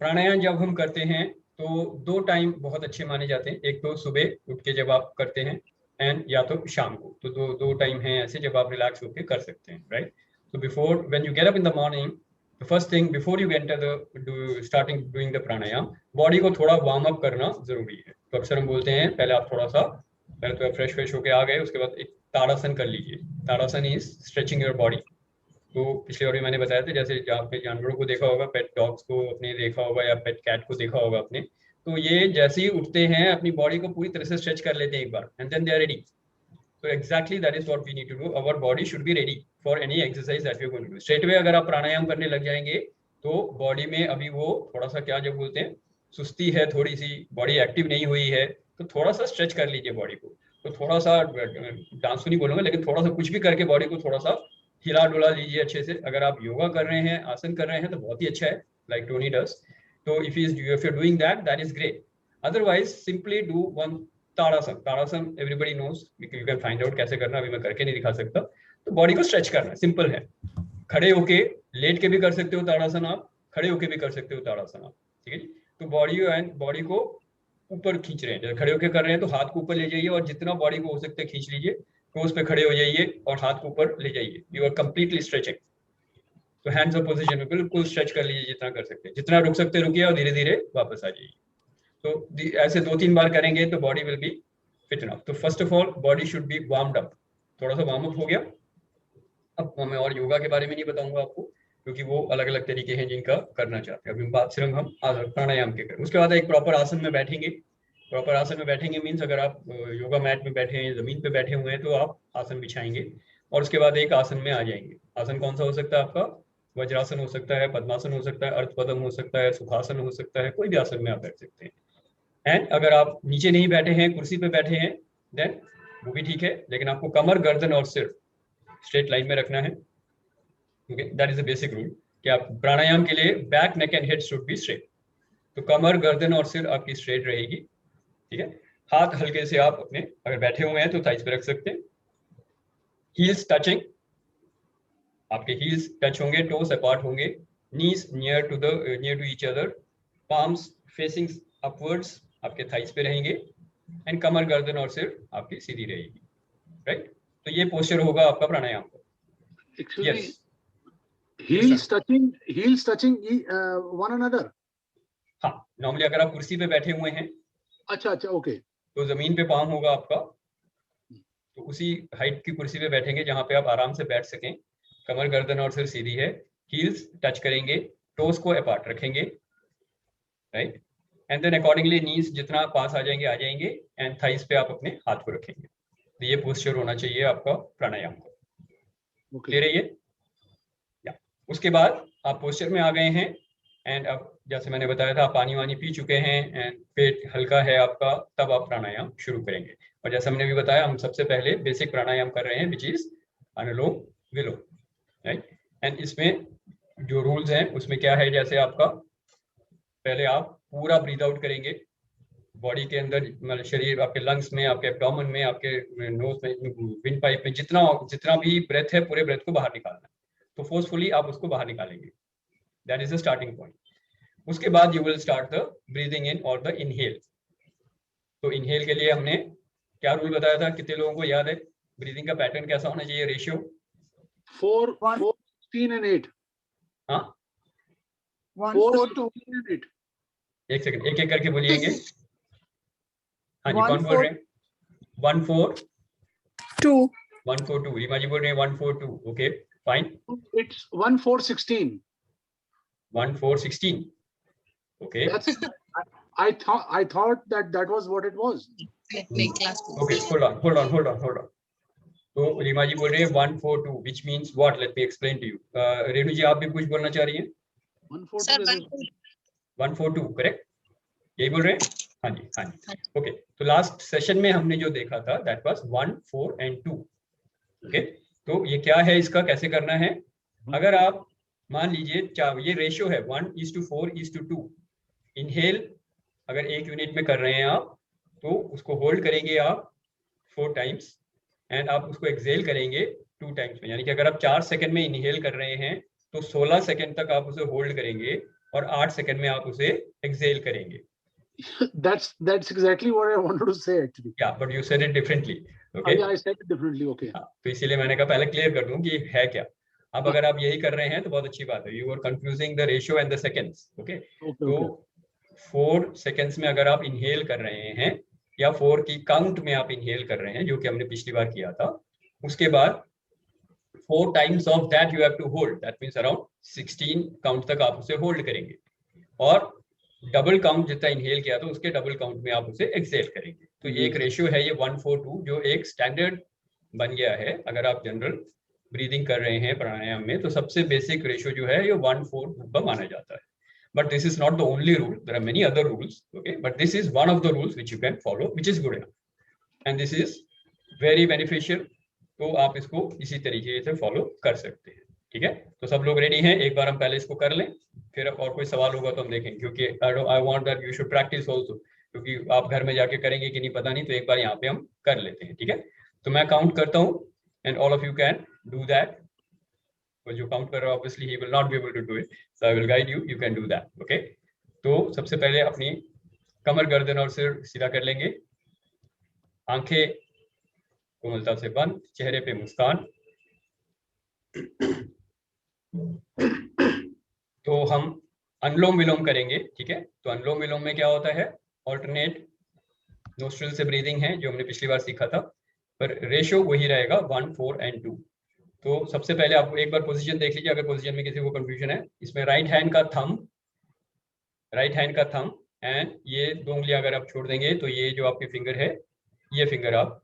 S1: प्राणायाम जब हम करते हैं तो 2 टाइम बहुत अच्छे माने जाते हैं. एक तो सुबह उठ के जब आप करते हैं, एंड या तो शाम को. तो दो टाइम हैं ऐसे जब आप रिलैक्स होकर कर सकते हैं, right? So before, when you get up in the morning, the first thing before you enter starting doing the pranayam, body को थोड़ा वार्म अप करना जरूरी है. तो अक्सर हम बोलते हैं पहले आप थोड़ा सा फ्रेश होके आ गए, उसके बाद एक ताड़ासन कर लीजिए. ताड़ासन इज स्ट्रेचिंग योर बॉडी. तो पिछले बार भी मैंने बताया था, जैसे आपने जानवरों को देखा होगा, पेट डॉग्स को अपने देखा होगा या पेट कैट को देखा होगा अपने, तो ये जैसे ही उठते हैं अपनी बॉडी को पूरी तरह से स्ट्रेच कर लेते हैं एक बार, and then they are ready. So exactly that is what we need to do. Our body should be ready for any exercise that we are going to do. Straight away अगर आप प्राणायाम करने लग जाएंगे तो बॉडी में अभी वो थोड़ा सा क्या जब बोलते हैं सुस्ती है, थोड़ी सी बॉडी एक्टिव नहीं हुई है, तो थोड़ा सा स्ट्रेच कर लीजिए बॉडी को. तो थोड़ा सा डांस तो नहीं बोलूंगा, लेकिन थोड़ा सा कुछ भी करके बॉडी को थोड़ा सा हिला डुला लीजिए अच्छे से. अगर आप योगा कर रहे हैं, आसन कर रहे हैं, तो बहुत ही अच्छा है, लाइक टोनी डज. तो if you're doing that is great. Otherwise simply do one tadasana everybody knows, you can find out कैसे करना, अभी मैं करके नहीं दिखा सकता. तो बॉडी को स्ट्रेच करना है, सिंपल है. खड़े होके लेट के भी कर सकते हो ताड़ासन आप, खड़े होके भी कर सकते हो ताड़ासन आप, ठीक है जी. तो बॉडी को ऊपर खींच रहे हैं, जैसे खड़े होके कर रहे हैं तो हाथ को ऊपर ले जाइए और जितना बॉडी को हो सकता है खींच लीजिए. टोस पे खड़े हो जाइए और हाथ को ऊपर ले जाइए. You are completely stretching. तो हैंड्स अप पोजीशन में बिल्कुल स्ट्रेच कर लीजिए जितना कर सकते हैं. जितना रुक सकते रुकिए और धीरे धीरे वापस आ जाइए. तो ऐसे 2-3 बार करेंगे तो body will be fit enough. तो first of all body should be warmed up. थोड़ा सा वार्म अप हो गया. अब मैं और योगा के बारे में नहीं बताऊंगा आपको, क्योंकि वो अलग अलग तरीके हैं जिनका करना चाहते हैं. अभी बात सिर्फ हम प्राणायाम के करें. उसके बाद एक प्रॉपर आसन में बैठेंगे. प्रॉपर आसन में बैठेंगे मीन्स अगर आप योगा मैट में बैठे हैं, जमीन पे बैठे हुए हैं, तो आप आसन बिछाएंगे और उसके बाद एक आसन में आ जाएंगे. आसन कौन सा हो सकता है आपका? वज्रासन हो सकता है, पद्मासन हो सकता है, अर्धपद्म हो सकता है, सुखासन हो सकता है, कोई भी आसन में आप बैठ सकते हैं. एंड अगर आप नीचे नहीं बैठे हैं, कुर्सी पे बैठे हैं, देन वो भी ठीक है, लेकिन आपको कमर, गर्दन और सिर स्ट्रेट लाइन में रखना है. Okay, that is the basic rule कि आप प्राणायाम के लिए back, neck and head should be straight. तो कमर, गर्दन और सिर आपकी स्ट्रेट रहेगी, ठीक है. हाथ हल्के से आप अपने अगर बैठे हुए हैं तो थाइस पे रख सकते हैं. हील्स टचिंग, आपके हील्स टच होंगे, टोस अपार्ट होंगे, knees near to each other, palms facing upwards आपके थाइस पे रहेंगे, एंड कमर, गर्दन और सिर आपकी सीधी रहेगी, राइट. तो ये पोस्चर होगा आपका प्राणायाम का.
S7: Yes. Heels touching one another.
S1: हाँ, नॉर्मली अगर आप कुर्सी पे बैठे हुए हैं,
S7: अच्छा, ओके,
S1: तो जमीन पे पाँव होगा आपका, तो उसी हाइट की कुर्सी पे बैठेंगे जहाँ पे आप आराम से बैठ सकें. कमर, गर्दन और सिर सीधी है, हील्स टच करेंगे, टोस को अपार्ट रखेंगे, राइट. एंड देन अकॉर्डिंगली नीज जितना पास आ जाएंगे, एंड थाइस पे आप अपने हाथ को रखेंगे. तो ये पोस्चर होना चाहिए आपका प्राणायाम का. क्लियर है ये? या उसके बाद आप पोस्चर में आ गए हैं, एंड अब जैसे मैंने बताया था आप पानी वानी पी चुके हैं एंड पेट हल्का है आपका, तब आप प्राणायाम शुरू करेंगे. और जैसा मैंने भी बताया, हम सबसे पहले बेसिक प्राणायाम कर रहे हैं, which is anulom vilom, right. And इसमें जो रूल्स हैं उसमें क्या है, जैसे आपका पहले आप पूरा ब्रीद आउट करेंगे बॉडी के अंदर, मतलब शरीर, आपके लंग्स में, आपके एब्डोमेन में, आपके नोज में, विंड पाइप में, जितना भी ब्रेथ है, पूरे ब्रेथ को बाहर निकालना है. तो फोर्सफुली आप उसको बाहर निकालेंगे. That is the starting point. उसके बाद you will start the breathing in और द इनहेल. तो इनहेल के लिए हमने क्या रूल बताया था, कितने लोगों को याद है? ब्रीदिंग का पैटर्न कैसा होना चाहिए, रेशियो?
S7: 4, 16 and 8.
S1: हाँ
S4: 1,
S7: 4,
S4: 4,
S7: 16 and 8.
S1: एक सेकंड, एक एक करके बोलिएंगे। हाँ जी,
S4: 1,
S1: कौन बोल
S4: 4,
S1: रहे हैं? 1 4
S4: 2.
S1: 1 4 2, रीमा जी बोल रहे हैं 1 4 2। Okay fine.
S7: It's 1, 4, 16.
S1: 1 4 16। Okay
S7: That's I thought that was what it was.
S5: नहीं क्लास
S1: ओके, hold on। तो रीमा जी बोल रही है 1 4 2, which means what? Let me explain to you. Renu जी, आप भी कुछ बोलना चाह रही हैं?
S7: 1, 4, 2.
S5: सर
S7: this is-
S1: 1 4 2 करेक्ट, यही बोल रहे हैं? हाँ जी। ओके, तो लास्ट सेशन में हमने जो देखा था दैट वाज 1 4 and 2। ओके, तो ये क्या है, इसका कैसे करना है? अगर आप मान लीजिए ये रेशियो है 1:4:2। इनहेल अगर 1 यूनिट में कर रहे हैं आप, तो उसको होल्ड करेंगे आप 4 टाइम्स एंड आप उसको एक्सेल करेंगे 2 टाइम्स में। यानी कि अगर आप 4 सेकंड में इनहेल कर रहे हैं तो 16 सेकंड तक आप उसे होल्ड करेंगे और 8 सेकंड में आप उसे एक्सेल करेंगे।
S7: That's exactly what I wanted to say actually.
S1: Yeah, but you said it differently. Okay?
S7: Yeah, I said it differently. Okay.
S1: तो इसीलिए मैंने कहा पहले क्लियर कर दूं कि है क्या। अब अगर आप यही कर रहे हैं तो बहुत अच्छी बात है। You are confusing the ratio and the seconds. Okay? तो 4 सेकंड्स में अगर आप इनहेल कर रहे हैं या 4 की काउंट में आप इनहेल कर रहे हैं, जो कि हमने पिछली बार किया था, उसके बाद 4 times of that you have to hold. That means around 16 count तक आप उसे होल्ड करेंगे और डबल काउंट जितना इनहेल किया था उसके डबल काउंट में आप उसे एक्सेल करेंगे। तो ये एक रेशियो है, ये 1 4 2 जो एक स्टैंडर्ड बन गया है। अगर आप जनरल ब्रीदिंग कर रहे हैं प्राणायाम में तो सबसे बेसिक रेशियो जो है ये 1 4 2 का माना जाता है। But this is not the only rule. There are many other rules. Okay, but this is one of the rules which you can follow, which is good enough, and this is very beneficial. तो आप इसको इसी तरीके से follow कर सकते हैं। ठीक है, तो सब लोग रेडी हैं? एक बार हम पहले इसको कर लें, फिर और कोई सवाल होगा तो हम देखेंगे, क्योंकि I want that you should practice also, क्योंकि आप घर में जाके करेंगे कि नहीं पता नहीं, तो एक बार यहाँ पे हम कर लेते हैं। ठीक है, तो मैं काउंट करता हूँ and all of you can do that. जो काउंट कर रहा है obviously he will not be able to do it, so I will guide you, you can do that. Okay, तो सबसे पहले अपनी कमर, गर्दन और सिर सीधा कर लेंगे, आंखें कोमलता से बंद, चेहरे पे मुस्कान। तो हम अनुलोम विलोम करेंगे। ठीक है, तो अनुलोम विलोम में क्या होता है, ऑल्टरनेट नोस्ट्रिल से ब्रीदिंग है जो हमने पिछली बार सीखा था, पर रेशियो वही रहेगा 1 4 and 2। तो सबसे पहले आप एक बार पोजीशन देख लीजिए, अगर पोजीशन में किसी को कंफ्यूजन है। इसमें राइट हैंड का थंब एंड ये 2 उंगलियां अगर आप छोड़ देंगे तो ये जो आपके फिंगर है, ये फिंगर आप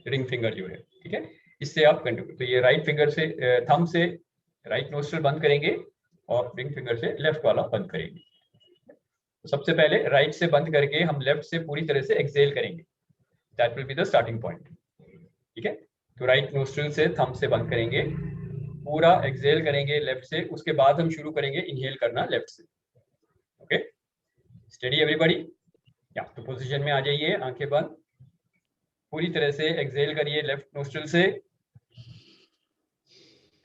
S1: रिंग फिंगर जो है, ठीक है, इससे आप कंटिन्यू। तो ये राइट फिंगर से, थंब से राइट नोस्ट्रिल बंद करेंगे और रिंग फिंगर से लेफ्ट वाला बंद करेंगे। तो सबसे पहले राइट से बंद करके हम लेफ्ट से पूरी तरह से एक्सेल करेंगे। That will be the starting point. ठीक है, तो राइट नोस्ट्रिल से थंब से बंद करेंगे, पूरा एक्सेल करेंगे लेफ्ट से, उसके बाद हम शुरू करेंगे इनहेल करना लेफ्ट से। Okay, study everybody. या तो पोजीशन में आ जाइए, आंखें बंद, पूरी तरह से एक्सेल करिए लेफ्ट नोस्ट्रिल से,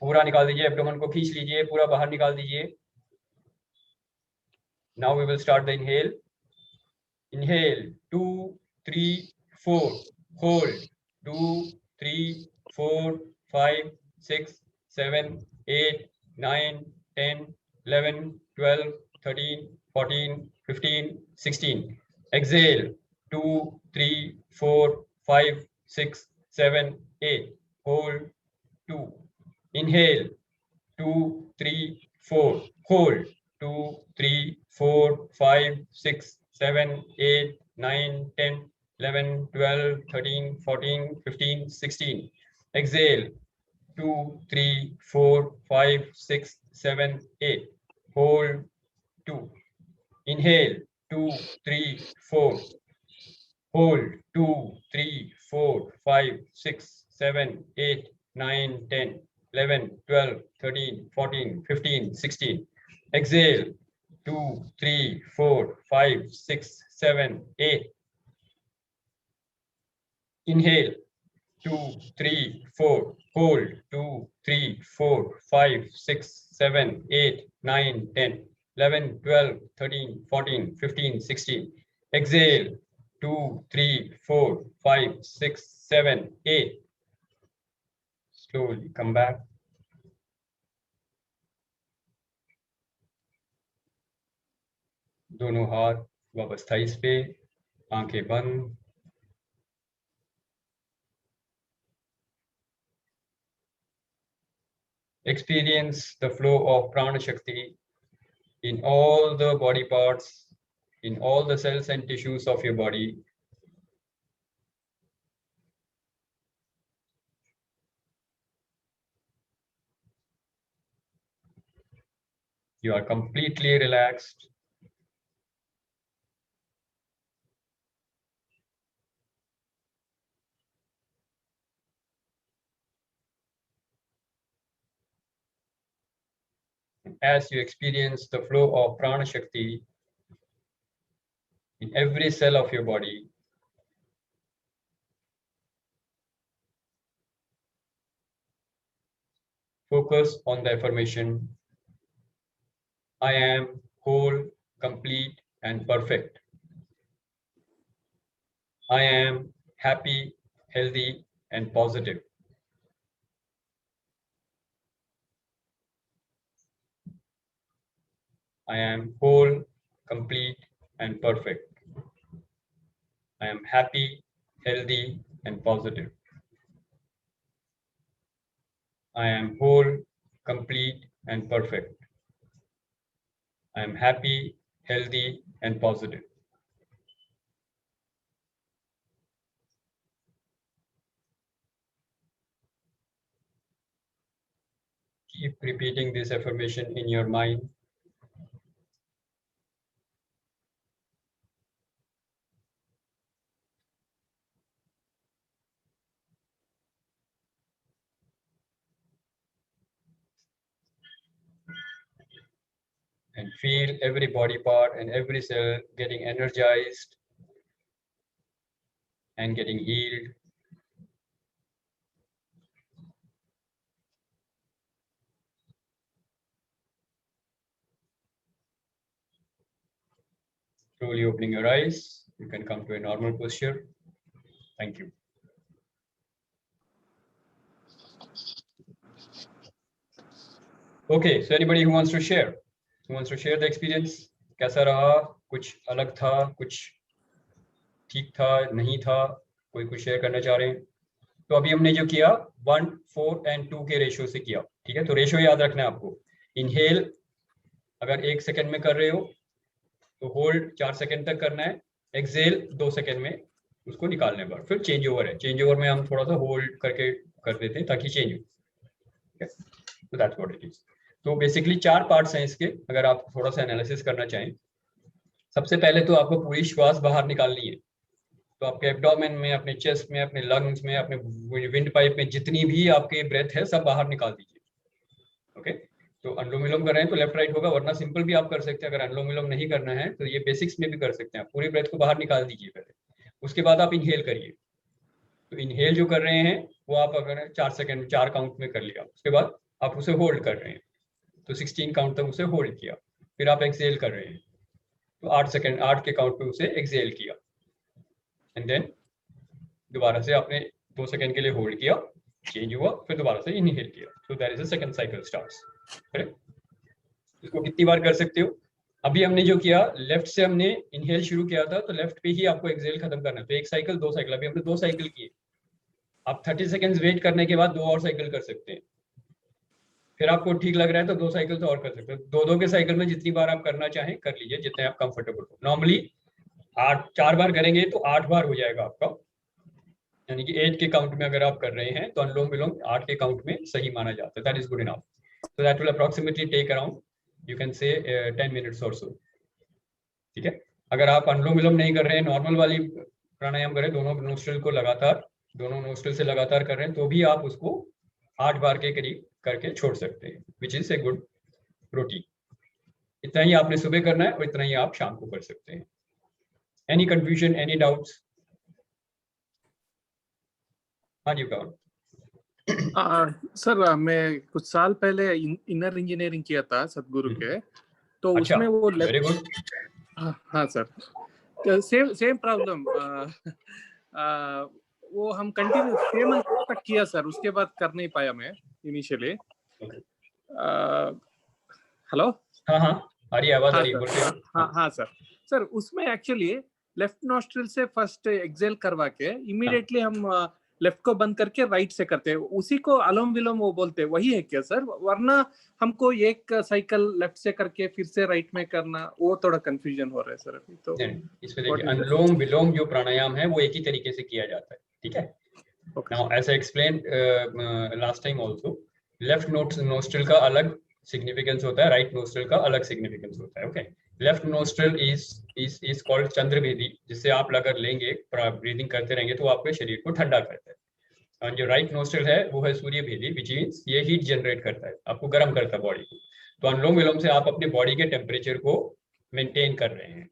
S1: पूरा निकाल दीजिए, एब्डोमेन को खींच लीजिए, पूरा बाहर निकाल दीजिए। Now we will start the inhale. Inhale 2 3 4, hold 2 3 4 5 6 7 8 9 10 11 12 13 14 15 16। exhale 2 3 4 5 6 7 8, hold 2, inhale 2 3 4, hold 2 3 4 5 6 7 8 9 10 11 12 13 14 15 16। exhale 2 3 4 5 6 7 8, hold 2, inhale 2 3 4, hold 2 3 4 5 6 7 8 9 10 11 12 13 14 15 16। exhale 2 3 4 5 6 7 8, inhale 2 3 4, hold 2 3 4 5 6 7 8 9 10 11 12 13 14 15 16। exhale 2 3 4 5 6 7 8, slowly come back. दोनों हाथ वापस थाइस पे, आंखें बंद. Experience the flow of prana shakti in all the body parts, in all the cells and tissues of your body. You are completely relaxed. As you experience the flow of prana shakti in every cell of your body, focus on the affirmation, I am whole, complete, and perfect. I am happy, healthy, and positive. I am whole, complete, and perfect. I am happy, healthy, and positive. I am whole, complete, and perfect. I am happy, healthy, and positive. Keep repeating this affirmation in your mind. And feel every body part and every cell getting energized and getting healed. Slowly opening your eyes, you can come to a normal posture. Thank you. Okay, so anybody who wants to share the experience, कैसा रहा, कुछ अलग था, कुछ ठीक था, नहीं था, कोई कुछ शेयर करना चाह रहे हैं? तो अभी हमने जो किया 1, 4 and 2 के रेशियो से किया, ठीक है? तो रेशियो याद रखना है आपको. इनहेल अगर 1 सेकंड में कर रहे हो तो होल्ड 4 सेकंड तक करना है, एक्सहेल 2 सेकंड में उसको निकालने पर. फिर चेंज ओवर है, चेंज ओवर में हम थोड़ा सा होल्ड करके कर देते हैं ताकि चेंज हो. तो दैट्स व्हाट इट इज. तो बेसिकली 4 पार्ट्स हैं इसके, अगर आप थोड़ा सा एनालिसिस करना चाहें. सबसे पहले तो आपको पूरी श्वास बाहर निकालनी है. तो आपके एब्डोमेन में, अपने चेस्ट में, अपने लंग्स में, अपने विंड पाइप में जितनी भी आपके ब्रेथ है सब बाहर निकाल दीजिए. ओके, तो अनुलोम विलोम कर रहे हैं तो लेफ्ट राइट होगा, वरना सिंपल भी आप कर सकते हैं. अगर अनुलोम विलोम नहीं करना है तो ये बेसिक्स में भी कर सकते हैं. आप पूरी ब्रेथ को बाहर निकाल दीजिए पहले, उसके बाद आप इनहेल करिए. तो इनहेल जो कर रहे हैं वो आप अगर 4 सेकंड 4 काउंट में कर लिया, उसके बाद आप उसे होल्ड कर रहे हैं तो 16 काउंट तक उसे होल्ड किया. फिर आप एक्सहेल कर रहे हैं तो 8 सेकंड 8 के काउंट पे उसे एक्सहेल किया. एंड देन दोबारा से आपने 2 सेकंड के लिए होल्ड किया, चेंज हुआ, फिर दोबारा से इनहेल किया. So that is the second cycle starts. Correct? इसको कितनी बार कर सकते हो? अभी हमने जो किया, लेफ्ट से हमने इनहेल शुरू किया था तो लेफ्ट पे ही आपको एक्सहेल खत्म करना है. तो 1 साइकिल 2 साइकिल, अभी हमने 2 साइकिल किए. आप 30 सेकंड्स वेट करने के बाद 2 और साइकिल कर सकते हैं. फिर आपको ठीक लग रहा है तो 2 साइकिल तो और कर सकते हो. 2 के साइकिल में जितनी बार आप करना चाहें कर लीजिए, जितने आप कंफर्टेबल हो. नॉर्मली 4 बार करेंगे तो 8 बार हो जाएगा आपका, यानी कि 8 के काउंट में अगर आप कर रहे हैं तो अनुलोम विलोम 8 के काउंट में सही माना जाता है. That is good enough. So that will approximately take around, you can say 10 minutes और सो. ठीक है? अगर आप अनुलोम विलोम नहीं कर रहे हैं, नॉर्मल वाली प्राणायाम करें, दोनों नोस्ट्रल को लगातार, दोनों नोस्ट्रल से लगातार कर रहे हैं, तो भी आप उसको 8 बार के करीब करके छोड़ सकते हैं, which is a good routine. इतना ही आपने सुबह करना है और इतना ही आप शाम को कर सकते हैं. Any confusion, any doubts? हाँ जी, कौन?
S6: सर मैं कुछ साल पहले इनर इंजीनियरिंग किया था सदगुरु के, तो
S1: अच्छा,
S6: उसमें वो
S1: वेरी गुड.
S6: हाँ सर, सेम प्रॉब्लम. वो हम कंटिन्यू 6 मंथ तक किया सर, उसके बाद कर नहीं पाया मैं इनिशियली। हेलो,
S1: हाँ हाँ आ रही है आवाज, आ
S6: हाँ
S1: रही है, बोल रहे
S6: सर,
S1: हो?
S6: हाँ हाँ सर। सर उसमें एक्चुअली लेफ्ट नॉस्ट्रिल से फर्स्ट एक्सेल करवा के इमीडिएटली हम लेफ्ट को बंद करके राइट से करते हैं, उसी को अनुलोम विलोम वो बोलते हैं, वही है क्या सर? वरना हमको एक साइकिल लेफ्ट से करके फिर से राइट में करना, वो थोड़ा कंफ्यूजन हो रहा है सर अभी तो।
S1: इसमें देखिए अनुलोम विलोम जो प्राणायाम है वो एक ही तरीके से किया जाता है, ठीक है। Now as I explain last time also, left nostril का अलग सिग्निफिकेंस होता है, राइट नोस्ट्रिल का अलग सिग्निफिकेंस होता है, okay. Left nostril is called Chandrabhedi, जिससे आप अगर लेंगे ब्रीदिंग करते रहेंगे तो आपके शरीर को ठंडा करता है। और जो राइट नोस्ट्रिल है वो है सूर्यभेदी, विच मींस ये हीट जनरेट करता है, आपको गर्म करता है बॉडी को। तो अनुलोम विलोम से आप अपने बॉडी के टेम्परेचर को मेंटेन कर रहे हैं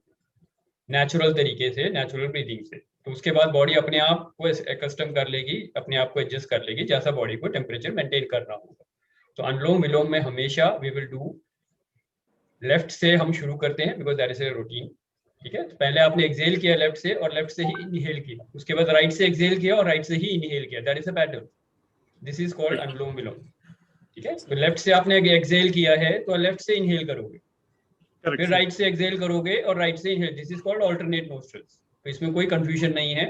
S1: नेचुरल तरीके से, नेचुरल ब्रीदिंग से। तो उसके बाद बॉडी अपने आप को कस्टम कर लेगी, अपने आप को एडजस्ट कर लेगी जैसा बॉडी को टेम्परेचर मेंटेन करना होगा। तो अनुलोम विलोम में हमेशा वी विल डू लेफ्ट से हम शुरू करते हैं, because that is a routine, ठीक है। तो पहले आपने एक्सेल किया लेफ्ट से और लेफ्ट से ही इनहेल किया, उसके बाद राइट से एक्सेल किया और राइट से ही इनहेल किया, that is a pattern, this is called Anulom Vilom, ठीक है। तो लेफ्ट से आपने एक्सेल किया है तो लेफ्ट से इनहेल करोगे, फिर राइट से एक्सेल करोगे और राइट से inhale, this is called alternate nostrils. तो इसमें कोई कंफ्यूजन नहीं है।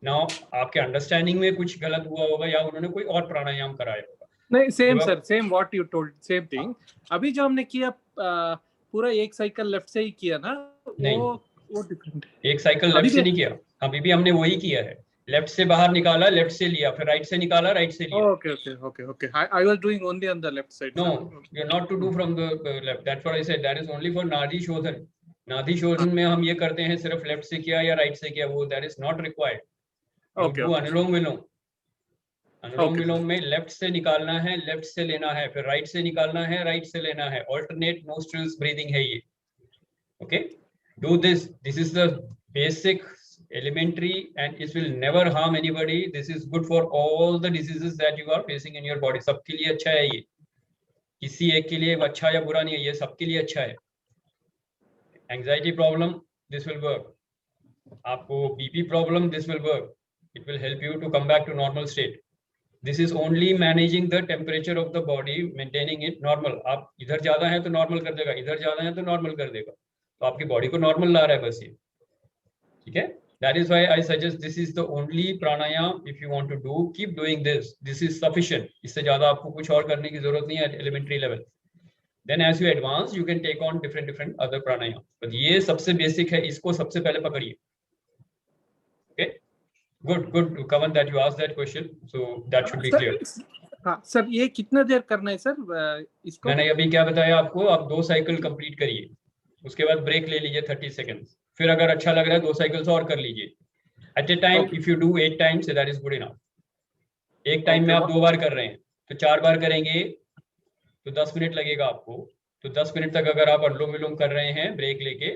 S1: नाउ आपके अंडरस्टैंडिंग में कुछ गलत हुआ होगा या उन्होंने कोई और प्राणायाम कराया होगा।
S6: नहीं, same sir, same what you told, same thing. अभी जो हमने किया पूरा एक साइकिल लेफ्ट से ही किया ना, वो डिफरेंट।
S1: एक साइकिल लेफ्ट से नहीं किया, अभी भी हमने वही किया है, लेफ्ट से बाहर निकाला, लेफ्ट से लिया, फिर राइट से निकाला, राइट से लिया।
S6: Okay okay okay okay, I was doing only on the left side.
S1: No, you are not to do from the left, that's what I said, that is only for nadi shodhan. नाड़ी शोधन में हम ये करते हैं सिर्फ लेफ्ट से किया या राइट से किया, वो that is not required. Okay, Anulom Vilom, Anulom Vilom में लेफ्ट से निकालना है, लेफ्ट से लेना है, फिर राइट से निकालना है, राइट से लेना है, अल्टरनेट नोस्ट्रिल्स ब्रीदिंग है ये, okay. Do this, this is the basic elementary and it will never harm anybody. This is good for all the diseases that you are facing in your body. सबके लिए अच्छा है ये, किसी एक के लिए अच्छा या बुरा नहीं है, ये सबके लिए अच्छा है। Anxiety problem, this will work. आपको BP problem, this will work, it will help you to come back to normal state. This is only managing the temperature of the body, maintaining it normal. आप इधर ज्यादा है तो normal कर देगा, इधर ज्यादा है तो नॉर्मल कर देगा, तो आपकी बॉडी को नॉर्मल ला रहा है बस ये, ठीक है। That is why I suggest this is the only pranayam if you want to do, keep doing this, this is sufficient. इससे ज्यादा आपको कुछ और करने की जरूरत नहीं है at elementary level. Then as you advance you can take on different other pranayam, but ये सबसे basic है, इसको सबसे पहले पकड़िए। Okay, good Kavan that you asked that question, so that should be clear.
S6: हाँ सर, ये कितना देर करना है सर इसको?
S1: मैंने अभी क्या बताया आपको, आप 2 साइकिल कंप्लीट करिए, उसके बाद ब्रेक ले लीजिए 30 सेकंड्स, फिर अगर अच्छा लग रहा है 2 साइकिल्स और कर लीजिए at a time. If you do 8 times that is good enough. एक टाइम में आप 2 बार कर रहे हैं तो 4 बार करेंगे तो 10 मिनट लगेगा आपको, तो 10 मिनट तक अगर आप अनुलोम विलोम कर रहे हैं ब्रेक लेके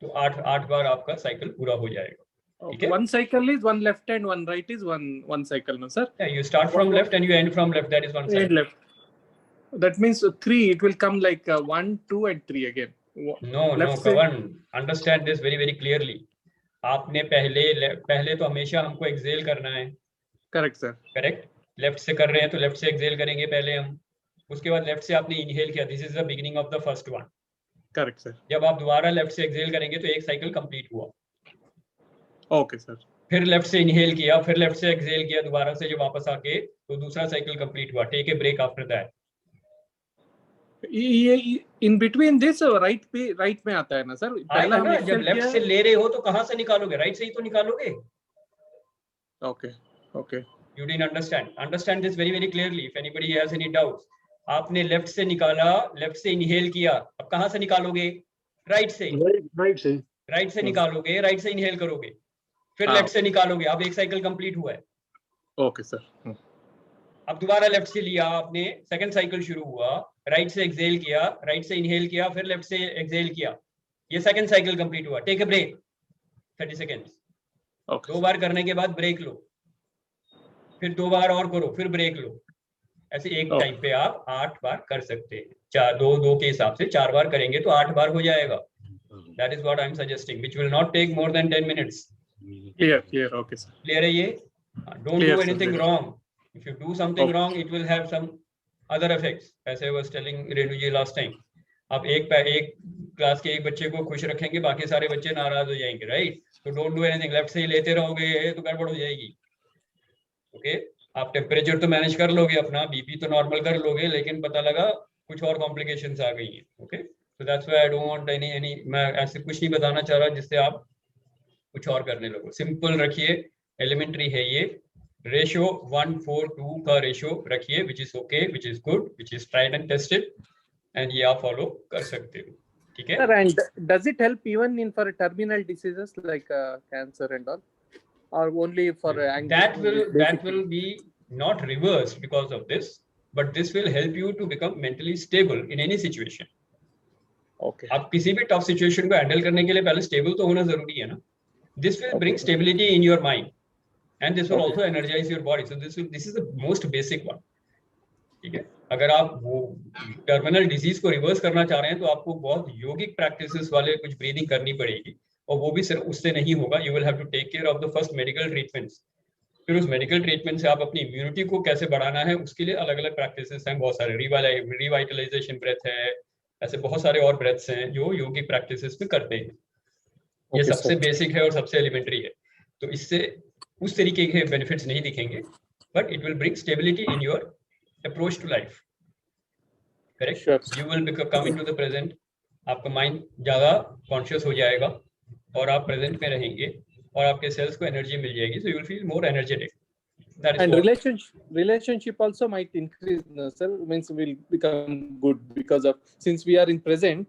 S1: तो 8 बार आपका साइकिल पूरा हो जाएगा, ठीक है।
S6: One cycle is one left and one right is one cycle, no sir?
S1: Yeah, you start from left and you end from left, that is one cycle.
S6: Left. That means 3, it will come like 1, 2 and 3 again.
S1: No, Kavan, understand this very clearly. आपने पहले तो हमेशा हमको Excel करना है, correct sir, correct. Left से कर रहे हैं तो लेफ्ट से एक्सेल करेंगे पहले हम, उसके बाद लेफ्ट से आपने इनहेल किया, this is the beginning of the first one, correct sir. जब आप दोबारा लेफ्ट से एक्सेल करेंगे तो एक साइकिल कंप्लीट हुआ, ओके सर। फिर लेफ्ट से इनहेल किया, फिर लेफ्ट से एक्सेल किया दोबारा से, जब वापस आके तो दूसरा साइकिल कंप्लीट हुआ, take a break after that. ये इन बिटवीन दिस राइट में आता है ना सर? पहला हम जब लेफ्ट से ले रहे हो तो कहां से निकालोगे, राइट से ही तो निकालोगे। Okay, you didn't understand this very clearly. If anybody has any doubts, आपने लेफ्ट से निकाला, लेफ्ट से इनहेल किया, अब कहां से निकालोगे? राइट से निकालोगे, राइट से इनहेल करोगे, फिर लेफ्ट से निकालोगे, अब एक साइकिल कंप्लीट हुआ है। Okay sir. अब दोबारा लेफ्ट से लिया आपने, सेकंड साइकिल शुरू हुआ, राइट से एक्सेल किया, राइट से इनहेल किया, फिर लेफ्ट से एक्सेल किया, ये सेकंड साइकिल कंप्लीट हुआ, टेक अ ब्रेक 30 सेकंड्स। 2 बार करने के बाद ब्रेक लो, फिर 2 बार और करो, फिर ब्रेक लो, ऐसे एक टाइम पे आप 8 बार कर सकते हैं। 2 के हिसाब से 4 बार करेंगे तो 8 बार हो जाएगा। That is what I am suggesting, which will not take more than 10 minutes. Clear, okay sir, clear है ये? Don't
S6: Clear,
S1: do
S6: sir.
S1: anything wrong. If you do something
S6: Okay.
S1: wrong, it will have some other effects. As I was telling Renu ji last time, आप एक class के एक बच्चे को खुश रखेंगे, बाकी सारे बच्चे नाराज हो जाएंगे, राइट? तो डोंट डू एनीथिंग, लेफ्ट से ही लेते रहोगे तो गड़बड़ हो जाएगी. ओके, आप टेम्परेचर तो मैनेज कर लोगे अपना, बीपी तो नॉर्मल कर लोगे, लेकिन पता लगा कुछ और कॉम्प्लिकेशंस आ गई हैं. Okay, so that's why I don't want any मैं ऐसे कुछ नहीं बताना चाह रहा जिससे आप कुछ और करने लगो. सिंपल रखिए, एलिमेंट्री है ये. रेशियो 1:4:2 का रेशियो रखिए, which is okay, which is good, which is tried and tested, and ये आप फॉलो कर सकते हो. ठीक है.
S6: Sir, and does it help even in for terminal diseases like cancer and all, or only for
S1: that will be not reversed because of this, but this will help you to become mentally stable in any situation.
S6: Okay.
S1: आप किसी भी tough situation को handle करने के लिए पहले stable तो होना जरूरी है ना. This will bring stability in your mind, and this will also energize your body. So this is the most basic one. ठीक है. अगर आप वो टर्मिनल डिजीज को रिवर्स करना चाह रहे हैं तो आपको बहुत योगिक प्रैक्टिसेस वाले कुछ ब्रीदिंग करनी पड़ेगी, और वो भी सिर्फ उससे नहीं होगा. You will have to take care of the first medical treatments. फिर उस मेडिकल ट्रीटमेंट से आप अपनी इम्यूनिटी को कैसे बढ़ाना है, उसके लिए अलग अलग प्रैक्टिसेस हैं, बहुत सारे. रिवाइटलाइजेशन ब्रेथ है, ऐसे बहुत सारे और ब्रेथ्स हैं जो योगिक प्रैक्टिसेस में करते हैं. ये सबसे बेसिक है और सबसे एलिमेंट्री है. तो इससे उस तरीके के बेनिफिट्स नहीं दिखेंगे, but it will bring stability in your approach to life. Correct. You will come into the present. आपका माइंड ज्यादा कॉन्शियस हो जाएगा और आप प्रेजेंट में रहेंगे और आपके सेल्स को एनर्जी मिल जाएगी. So you will feel more energetic.
S6: And relationship also might increase, sir. Means will become good because of, since we are in present,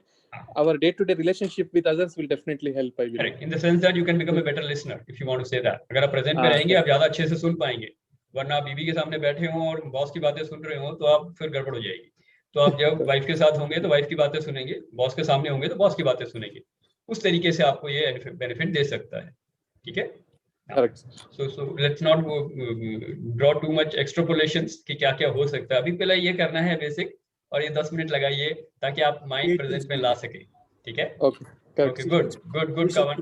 S6: our day-to-day relationship with others will definitely help. I believe.
S1: Correct. In the sense that you can become a better listener, if you want to say that. अगर आप present में रहेंगे, आप ज्यादा अच्छे से सुन पाएंगे. वरना आप बीवी के सामने बैठे हो और बॉस की बातें सुन रहे हो तो आप फिर गड़बड़ हो जाएगी. तो आप जब वाइफ के साथ होंगे तो वाइफ की बातें सुनेंगे, बॉस के सामने होंगे तो बॉस की बातें सुनेंगे. उस तरीके से आपको ये बेनिफिट दे सकता है. ठीक है.
S6: Correct.
S1: So let's not draw too much extrapolations कि क्या क्या हो सकता है. अभी पहले ये करना है बेसिक, और ये 10 मिनट लगाइए ताकि आप माइंड प्रेजेंट में ला सके. ठीक है.
S6: Okay.
S1: Okay. Good. Kavan.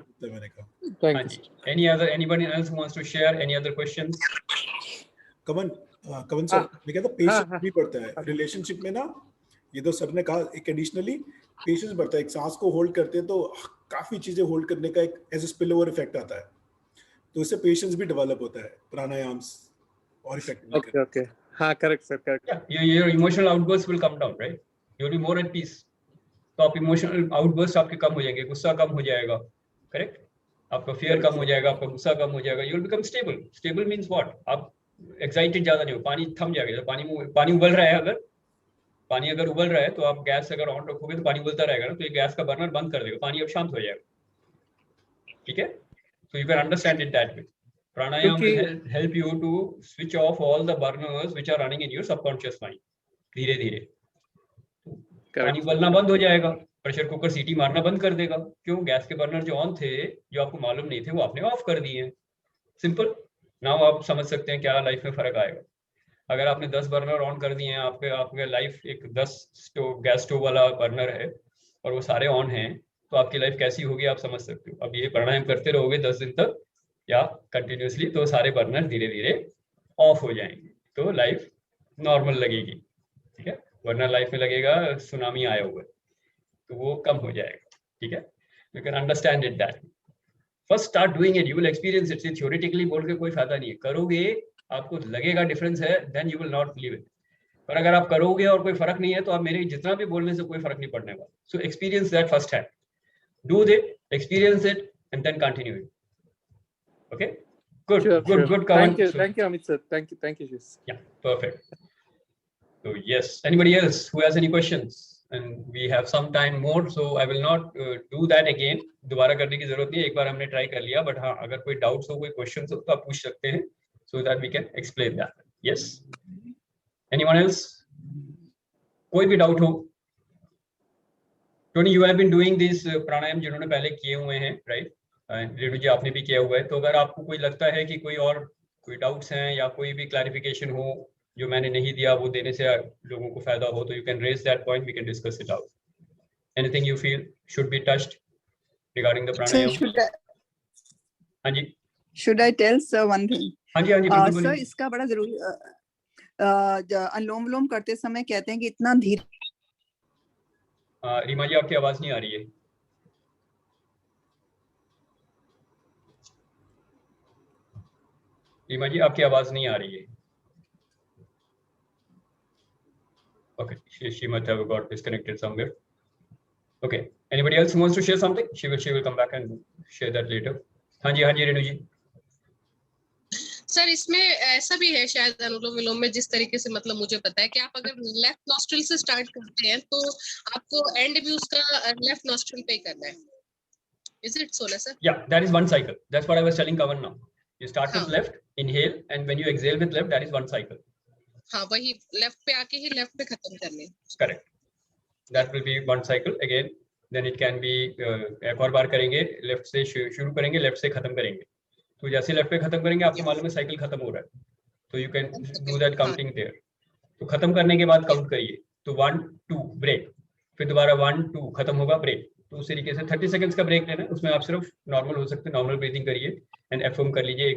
S6: Thank you.
S1: Anybody else who wants to share any other questions?
S3: कवन सर, मैं कहता पेशेंस भी बढ़ता है रिलेशनशिप में ना. ये तो सर ने कहा, एक एडिशनली पेशेंस बढ़ता है. एक सांस को होल्ड करते हैं तो काफी चीजें होल्ड करने का एक एज स्पिल ओवर इफेक्ट आता है, तो इससे पेशेंस भी डेवलप होता है प्राणायाम और इफेक्टिव.
S6: Okay. हाँ, correct sir, correct.
S1: Yeah, your emotional outbursts will come down, right? You will be more at peace. तो आप इमोशनल आउटबर्स्ट आपके कम हो जाएंगे, गुस्सा कम हो जाएगा. करेक्ट. आपका फियर कम हो जाएगा, आपका गुस्सा कम हो जाएगा. You will become stable. Stable means what? आप एक्साइटेड ज्यादा नहीं हो. पानी थम जाएगा. जब पानी उबल रहा है, अगर उबल रहा है तो आप गैस अगर ऑन रखोगे तो पानी उबलता रहेगा ना, तो ये गैस का बर्नर बंद कर देगा, पानी अब शांत हो जाएगा. ठीक है. So you can understand it that way. Pranayam will help you to switch off all the burners which are running in your subconscious mind. धीरे धीरे पानी उबलना बंद हो जाएगा, प्रेशर कुकर सीटी मारना बंद कर देगा. क्यों? गैस के बर्नर जो ऑन थे, जो आपको मालूम नहीं थे, वो आपने ऑफ कर दिए. सिंपल. नाउ आप समझ सकते हैं क्या लाइफ में फर्क आएगा. अगर आपने 10 बर्नर ऑन कर दिए हैं, आपके लाइफ एक 10 गैस स्टोव वाला बर्नर है और वो सारे ऑन हैं, तो आपकी लाइफ कैसी होगी आप समझ सकते हो. अब ये प्राणायाम करते रहोगे 10 दिन तक या कंटिन्यूअसली, तो सारे बर्नर धीरे धीरे ऑफ हो जाएंगे, तो लाइफ नॉर्मल लगेगी. ठीक है. वरना लाइफ में लगेगा सुनामी आया हुआ है, तो वो कम हो जाएगा. ठीक है. You can understand it that. First start doing it, you will experience it. Theoretically बोल के कोई फायदा नहीं है. करोगे, आपको लगेगा डिफरेंस है, then you will not believe it. पर अगर आप करोगे और कोई फर्क नहीं है, तो आप मेरे जितना भी बोलने से कोई फर्क नहीं पड़ने वाला. So experience that first hand. Do it, experience it, and then continue it. Okay. Good.
S6: Sure.
S1: Kavan.
S6: Thank you, Amit sir. Thank you.
S1: Yeah, perfect. So yes, anybody else who has any questions? And we have some time more, so I will not do that again. दोबारा करने की जरूरत नहीं है, एक बार हमने try कर लिया. बट हाँ, अगर कोई डाउट्स हो, कोई क्वेश्चंस हो, तो आप पूछ सकते हैं, so that we can explain that. Yes. Anyone else? कोई भी डाउट हो? Tony, you have been doing this pranayama, जिन्होंने पहले किए हुए हैं, राइट? रेणु जी आपने भी किया हुआ है. तो अगर आपको कोई लगता है कि कोई डाउट्स हैं या कोई भी क्लैरिफिकेशन हो जो मैंने नहीं दिया, वो देने से लोगों को फायदा हो, तो you can raise that point, we can discuss it out. Anything you feel should be touched regarding the pranayama? हाँ जी.
S4: Should I tell sir one thing?
S1: हाँ जी बिल्कुल
S4: सर इसका बड़ा जरूरी अनुलोम विलोम करते समय कहते हैं कि इतना धीरे।
S1: रीमा जी आपकी आवाज नहीं आ रही है। रीमा जी आपकी आवाज नहीं आ रही है। Okay, she must have got disconnected somewhere. Okay, anybody else who wants to share something? She will come back and share that later. हाँ जी रेणु जी।
S5: सर इसमें ऐसा भी है शायद अनुलोम विलोम में, जिस तरीके से मतलब मुझे पता है कि आप अगर लेफ्ट नॉस्ट्रिल से स्टार्ट करते हैं तो आपको एंड भी उसका लेफ्ट नॉस्ट्रिल पे करना है। Is it so, sir?
S1: Yeah, that is one cycle. That's what I was telling Kavan now. You start with left, inhale, and when you exhale with left, that is one cycle.
S5: हाँ, वही left पे आके ही left पे खत्म करने।
S1: Correct. That will be one cycle again. Then it can be एक और बार करेंगे, लेफ्ट से शुरू करेंगे, लेफ्ट से खत्म करेंगे। तो जैसे लेफ्ट पे खत्म करेंगे आपको मालूम है साइकिल खत्म हो रहा है, तो you can do that counting there. तो खत्म करने के बाद काउंट करिए, तो 1 2 ब्रेक, फिर दोबारा 1 2 खत्म होगा ब्रेक। तो उस तरीके से 30 सेकंड्स का ब्रेक लेना है। उसमें आप सिर्फ नॉर्मल हो सकते हैं, नॉर्मल ब्रीथिंग करिए एंड एफर्म कर लीजिए।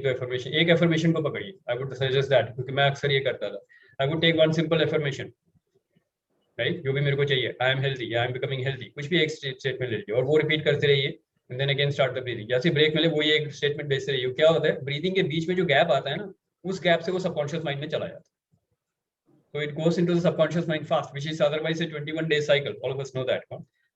S1: एक एफर्मेशन को पकड़िए। आई वुड सजेस्ट दैट, क्योंकि मैं अक्सर ये करता था। I would take one simple affirmation, right, जो भी मेरे को चाहिए, I am healthy, I am becoming healthy, कुछ भी एक स्टेटमेंट ले लीजिए और वो रिपीट करते रहिए and then again start the breathing. जैसे ब्रेक मिले वो ये एक स्टेटमेंट बेचते रहिए। क्या होता है, ब्रीथिंग के बीच में जो गैप आता है ना, उस गैप से वो सबकॉन्शियस माइंड में चला जाता है। So it goes into the subconscious mind fast, which is otherwise a 21 day cycle. All of us know that.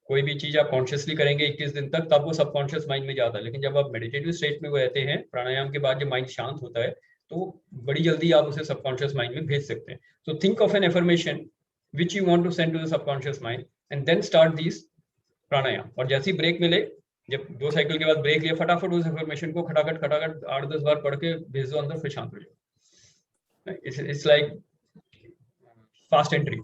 S1: कोई भी चीज आप कॉन्शियसली करेंगे 21 दिन तक, तब वो सबकॉन्शियस माइंड में जाता है। लेकिन जब आप मेडिटेटिव स्टेट में रहते हैं, प्राणायाम के बाद जब माइंड शांत होता है, तो बड़ी जल्दी आप उसे सबकॉन्शियस माइंड में भेज सकते हैं। So think of an affirmation which you want to send to the subconscious mind and then start these प्राणायाम। और जैसी ब्रेक मिले, जब 2 साइकिल के बाद ब्रेक लिया, फटाफट उस एफर्मेशन को खटाखट 8-10 बार पढ़ के भेज दो अंदर, फिर शांत हो जाओ। इट्स लाइक फास्ट एंट्री,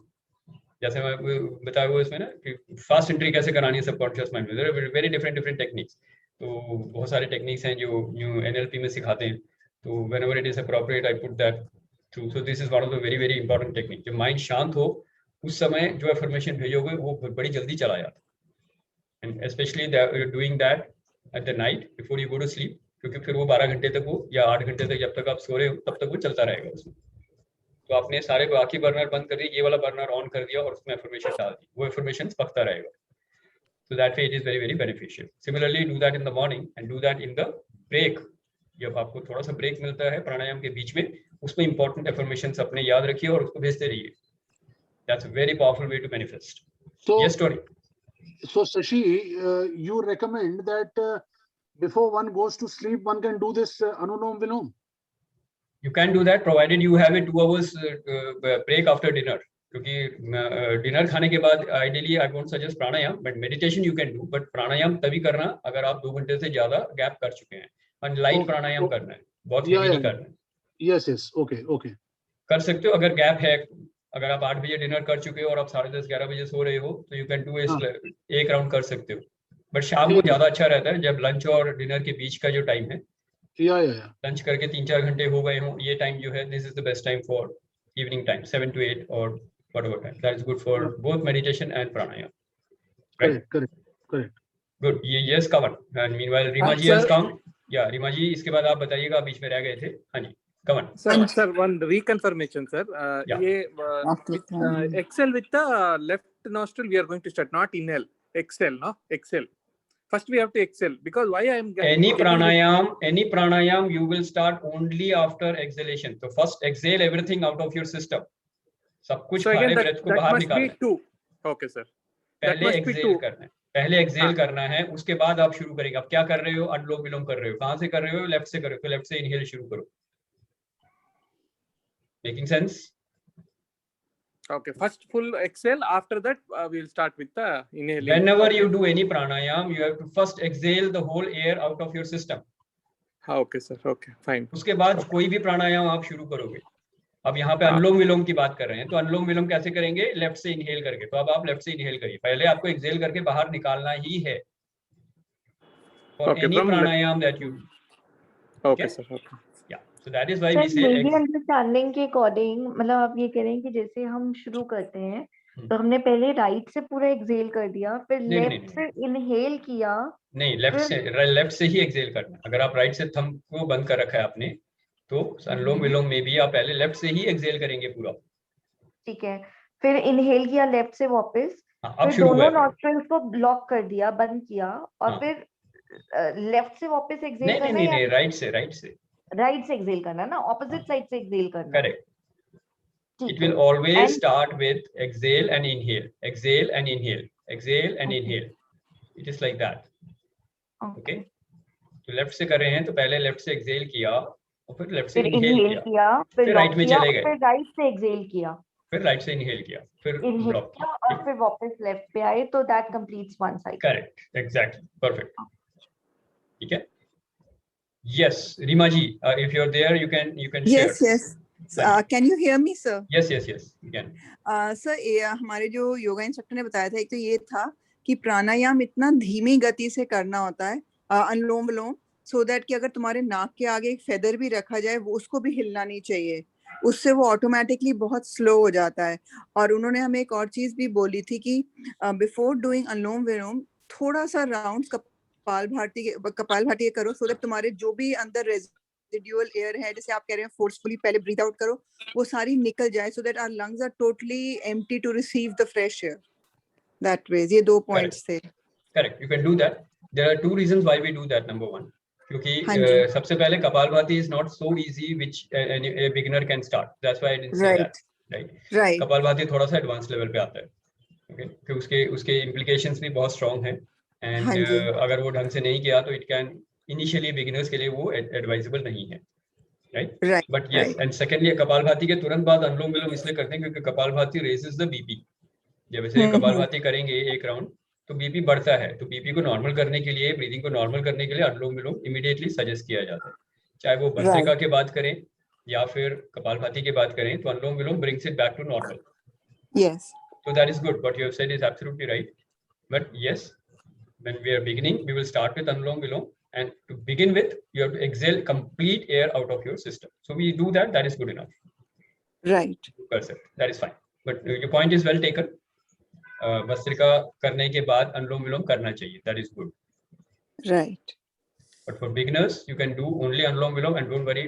S1: जैसे मैं बताया हुआ इसमें ना कि फास्ट एंट्री कैसे करानी है सबकॉन्शियस माइंड में। Very different techniques. तो बहुत सारे टेक्निक्स हैं जो NLP में सिखाते हैं। तो whenever it is appropriate I put that through. So this is one of the very important technique। जब माइंड शांत हो उस समय जो एफर्मेशन भेजोगे वो बड़ी जल्दी चला जाता है। And specially doing that at the night before you go to sleep, क्योंकि फिर वो 12 घंटे तक वो या 8 घंटे तक जब तक आप सो रहे हो तब तक वो चलता रहेगा उसमें। तो आपने सारे बाकी बर्नर बंद कर दिए, ये वाला बर्नर ऑन कर दिया और उसमें एफर्मेशन डाल दी, वो एफर्मेशन पकता रहेगा। So that way it is very beneficial. Similarly, do that in the morning and do that in the break. जब आपको थोड़ा सा ब्रेक मिलता है प्राणायाम के बीच में, उसमें इंपॉर्टेंट एफर्मेशंस अपने याद रखिए और उसको भेजते रहिए। That's a very powerful way to manifest.
S7: So,
S1: yes, Tony.
S7: So, Shashi, you recommend that before one goes to sleep, one can do this Anulom Vilom?
S1: You can do that provided you have a 2 hours break after dinner. क्योंकि dinner खाने के बाद ideally I won't suggest pranayama, but meditation you can do. But pranayama तभी करना अगर आप 2 घंटे से ज्यादा गैप कर चुके हैं। और लाइट प्राणायाम करना है, बहुत हेवी नहीं करना है।
S7: यस ओके
S1: कर सकते हो अगर गैप है। अगर आप 8 बजे डिनर कर चुके हो और आप 10:30-11 बजे सो रहे हो तो यू कैन डू एक राउंड कर सकते हो। बट शाम को ज्यादा अच्छा रहता है, जब लंच और डिनर के बीच का जो टाइम है, लंच करके 3-4 घंटे हो गए हो, ये टाइम जो है, this is the best time for evening time, 7 to 8 or whatever time. That is good for both meditation and pranayama. Right?
S7: Correct.
S1: Good. Yes, Kavan. And meanwhile, Rima ji has come. Yeah, Rima ji, इसके बाद आप बताइएगा, बीच में रह गए थे। हाँ जी, Kavan.
S6: Sir, one reconfirmation, sir. ये exhale with the left nostril we are going to start, not inhale. Exhale, no? Exhale. First we have to exhale, because why I am
S1: any pranayam you will start only after exhalation. So first exhale everything out of your system. सब कुछ सारे breath को बाहर निकालना है।
S6: Okay sir,
S1: पहले exhale करना है, पहले एक्सहेल करना है, उसके बाद आप शुरू करेंगे। आप क्या कर रहे हो, अनुलोम विलोम कर रहे हो, कहां से कर रहे हो, लेफ्ट से कर रहे हो, तो लेफ्ट से इनहेल शुरू करो। Making sense?
S6: Okay, first full exhale, after that we will start with the inhaling.
S1: Whenever you do any pranayam, you have to first exhale the whole air out of your system.
S6: Okay sir, okay, fine.
S1: उसके बाद कोई भी प्राणायाम आप शुरू करोगे। अब यहाँ पे अनुलोम विलोम की बात कर रहे हैं, तो अनुलोम विलोम कैसे करेंगे, लेफ्ट से इनहेल करके। तो अब आप लेफ्ट से इनहेल करिए, पहले आपको एक्सहेल करके बाहर निकालना ही है। For any pranayam that you do.
S6: Okay sir, okay.
S1: Yeah, so that is why we say
S8: मेरी अंडरस्टैंडिंग के अकॉर्डिंग, मतलब आप ये कह रहे हैं कि जैसे हम शुरू करते हैं तो हमने पहले राइट से पूरा एक्सहेल कर दिया, फिर लेफ्ट से इनहेल किया।
S1: नहीं, लेफ्ट से ही एक्सहेल करना। अगर आप राइट से थंब को बंद कर रखा है आपने, तो अनुलोम विलोम में भी आप पहले लेफ्ट से ही एक्सेल करेंगे पूरा।
S8: ठीक है, फिर इनहेल किया लेफ्ट से वापस,
S1: अब
S8: फिर
S1: शुरू हुआ
S8: दोनों
S1: है।
S8: नॉस्ट्रल्स को ब्लॉक कर दिया, बंद किया, और
S1: हाँ।
S8: फिर लेफ्ट से वापस एक्सेल
S1: नहीं नहीं
S8: करना
S1: नहीं
S8: है
S1: नहीं,
S8: या
S1: राइट से
S8: राइट से एक्सेल करना है ना, ऑपोजिट
S1: हाँ।
S8: साइड से एक्सेल करना है।
S1: करेक्ट। It
S8: ठीक
S1: will
S8: है,
S1: always
S8: and
S1: start with exhale and inhale, exhale and inhale, exhale and
S8: Okay.
S1: inhale. It is like that.
S8: Okay,
S1: Okay. तो लेफ्ट से कर रहे हैं तो पहले लेफ्ट से एक्सेल किया और फिर लेफ्ट से
S8: फिर
S1: इनहेल
S8: इनहेल
S1: किया,
S8: किया, फिर
S1: फिर
S8: लॉक
S1: राइट में
S8: किया,
S1: चले
S8: और
S1: गए,
S8: फिर राइट से एक्सेल किया,
S1: फिर राइट से इनहेल किया, फिर
S8: इनहेल
S1: ब्लॉक
S8: किया,
S1: किया।
S8: और फिर वापस लेफ्ट पे आए, तो that completes one cycle.
S1: Correct, exactly, perfect. ठीक है। Yes, Rima ji, if you're there, you can share.
S4: Yes. Can you hear me, sir?
S1: Yes, you can.
S4: Sir हमारे जो योगा इंस्ट्रक्टर ने बताया था, एक तो ये था कि प्राणायाम इतना धीमी गति से करना होता है, अनुलोम विलोम, सो दैट कि अगर तुम्हारे नाक के आगे एक फेदर भी रखा जाए वो उसको भी हिलना नहीं चाहिए, उससे वो ऑटोमेटिकली बहुत स्लो हो जाता है। और उन्होंने हमें एक और चीज भी बोली थी कि बिफोर डूइंग अनुलोम विलोम थोड़ा सा राउंड्स कपाल भाती करो, सो दैट तुम्हारे जो भी अंदर रेजिडुअल एयर है, जैसे आप कह रहे हैं फोर्सफुली पहले ब्रीथ आउट करो, वो सारी निकल जाए, so that our lungs are totally empty to receive the fresh air. That way, ये 2 पॉइंट्स थे।
S1: Correct, you can do that. There are 2 reasons why we do that. Number 1, क्योंकि सबसे पहले kapalbhati is not so easy which a beginner can start, that's why I didn't say that, right? Kapalbhati थोड़ा सा advance level पे आता है, okay, क्योंकि उसके implications भी बहुत स्ट्रांग हैं, एंड अगर वो ढंग से नहीं किया तो इट कैन इनिशियली बिगिनर्स के लिए वो एडवाइजेबल नहीं है, right? But yes, and secondly kapalbhati के तुरंत बाद अनुलोम विलोम इसलिए करते हैं क्योंकि कपालभाति रेजेस द बीपी। जब ऐसे कपालभाति करेंगे एक राउंड तो बीपी बढ़ता है, तो बीपी को नॉर्मल करने के लिए, ब्रीदिंग को नॉर्मल करने के लिए अनुलोम विलोम इमीडिएटली सजेस्ट किया जाता है, चाहे वो भस्त्रिका के बात करें या फिर कपालभाति के बात करें, तो Anulom Vilom brings it back to normal.
S4: Yes,
S1: so that is good, what you have said is absolutely right, but yes, when we are beginning we will start with Anulom Vilom, and to begin with you have to exhale complete air out of your system, so we do that, that is good enough,
S4: right?
S1: That is fine, but your point is well taken. Bhastrika करने के बाद अनुलोम विलोम करना चाहिए, that is good,
S4: right?
S1: but for beginners you can do only Anulom Vilom, and don't worry,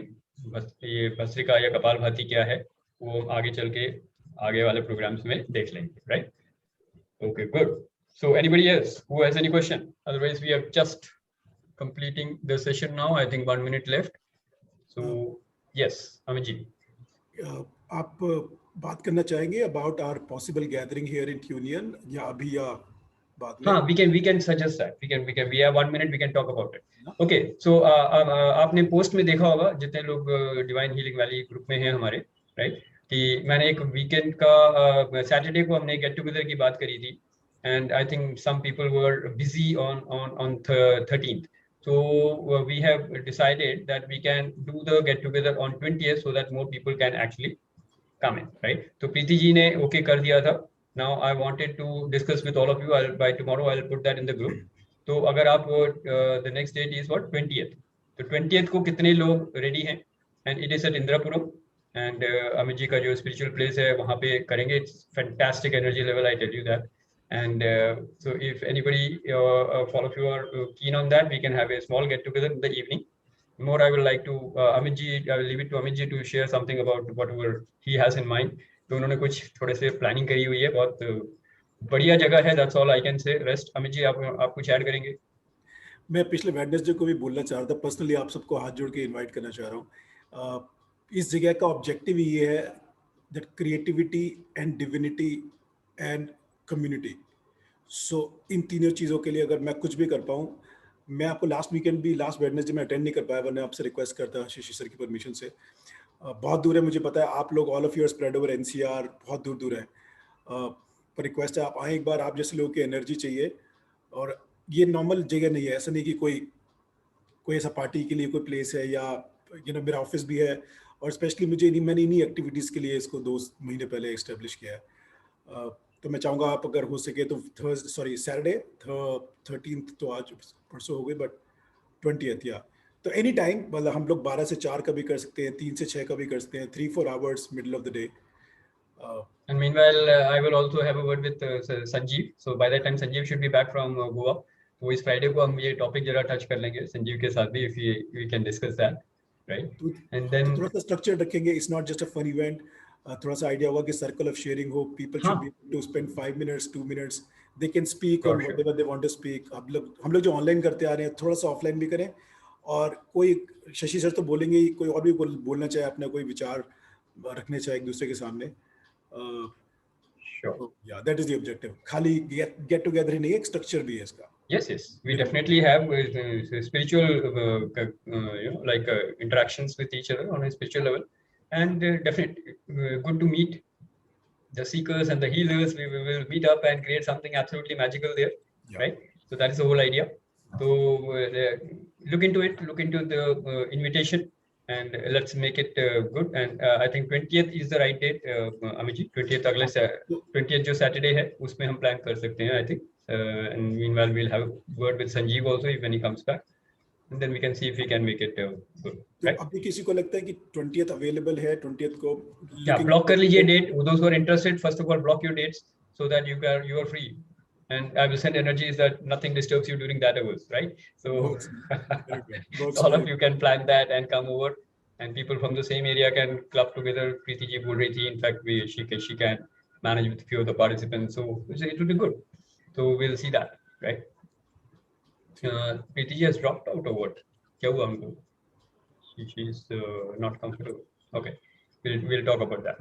S1: ये भस्त्रिका या कपालभाति क्या है वो आगे चल के आगे वाले प्रोग्राम्स में देख लेंगे, right? Okay, good. So anybody else who has any question? Otherwise we are just completing the session now. I think 1 minute left. So yes, Amit ji.
S3: आप बात करना चाहेंगे about our possible gathering here in Union या अभी या बाद में?
S1: हाँ, we can suggest that. We have 1 minute. We can talk about it. Okay. So आपने पोस्ट में देखा होगा जितने लोग डिवाइन हीलिंग वैली ग्रुप में हैं हमारे, राइट? कि मैंने एक वीकेंड का सैटरडे को हमने गेट टुगेदर की बात करी थी, and I think some people were busy on 13th. So we have decided that we can do the get together on 20th so that more people can actually come in, right? So Preeti ji ne okay कर दिया था. Now I wanted to discuss with all of you. By tomorrow I'll put that in the group. तो अगर आप the next date is what 20th. तो 20th को कितने लोग ready हैं? And it is at Indrapuram. And Amit ji का जो spiritual place है वहाँ पे करेंगे. It's fantastic energy level, I tell you that. And so if anybody all of you are keen on that, we can have a small get together in the evening. More I will like to Amit ji, I will leave it to Amit ji to share something about whatever he has in mind. तो उन्होंने कुछ थोड़े से planning करी हुई है, बहुत बढ़िया जगह है, that's all I can say. Rest Amit ji आप कुछ ऐड करेंगे?
S3: मैं पिछले वेडनेसडे को भी बोलना चाह रहा था, पर्सनली आप सबको हाथ जोड़ के इनवाइट करना चाह रहा हूँ। इस जगह का ऑब्जेक्टिव ये है that creativity and divinity and community, so इन तीनों चीज़ों के लिए अगर मैं कुछ भी कर पाऊँ, मैं आपको लास्ट वीकेंड भी लास्ट वेडनेसडे में अटेंड नहीं कर पाया, वरना आपसे रिक्वेस्ट करता शशि सर की परमिशन से। बहुत दूर है, मुझे पता है आप लोग all of you are spread over NCR, बहुत दूर दूर है, पर रिक्वेस्ट है आप आएँ एक बार, आप जैसे लोगों की एनर्जी चाहिए। और ये नॉर्मल जगह नहीं है, ऐसा नहीं कि कोई ऐसा पार्टी के लिए कोई प्लेस है, या मेरा ऑफिस भी है, और स्पेशली मैंने इन्हीं एक्टिविटीज़ के लिए इसको 2 महीने पहले इस्टेब्लिश किया है। तो मैं चाहूँगा आप अगर हो सके तो सैटरडे 13th तो आज परसों हो गई, बट 20th या तो एनी टाइम, मतलब हम लोग 12 से 4 का भी कर सकते हैं, 3 से 6 का भी कर सकते हैं, 3-4 hours middle of the day.
S1: And meanwhile, I will also have a word with Sanjeev. So by that time, Sanjeev should be back from Goa. तो इस फ्राइडे को हम ये टॉपिक जरा टच कर लेंगे संजीव के साथ भी, if we can discuss that. right? And then
S3: थोड़ा सा स्ट्रक्चर रखेंगे, it's not just a fun event. थोड़ा सा आइडिया होगा कि सर्कल ऑफ शेयरिंग हो, people should be able to spend 5 minutes, 2 minutes, they can speak on whatever they want to speak. हम लोग जो ऑनलाइन करते आ रहे हैं थोड़ा सा ऑफलाइन भी करें, और कोई शशि सर तो बोलेंगे, कोई और भी बोलना चाहे, अपना कोई विचार रखने चाहे एक दूसरे के सामने.
S1: Sure.
S3: Yeah, that is the objective. खाली get together ही नहीं, एक स्ट्रक्चर भी है इसका.
S1: Yes, we definitely have spiritual, interactions with each other on a spiritual level, and definitely good to meet the seekers and the healers. We will meet up and create something absolutely magical there, right? So that is the whole idea. So look into it, look into the invitation, and let's make it good. And I think 20th is the right date, Amit ji. 20th जो Saturday है, उसमें हम plan कर सकते हैं, I think. And meanwhile, we'll have a word with Sanjeev also when he comes back, and then we can see if we can make it good. Right?
S3: अभी किसी को लगता है कि 20th available है, 20th को
S1: block कर लीजिए date. Those who are interested, first of all, block your dates so that you are free. And I will send energies that nothing disturbs you during that hours, right? So all of you can plan that and come over, and people from the same area can club together. Preeti ji बोल रही थी, in fact, she can manage with a few of the participants, so it will be good. So we'll see that, right? Preeti ji has dropped out or what? क्या हुआ हमको? She's not comfortable. Okay, we'll talk about that.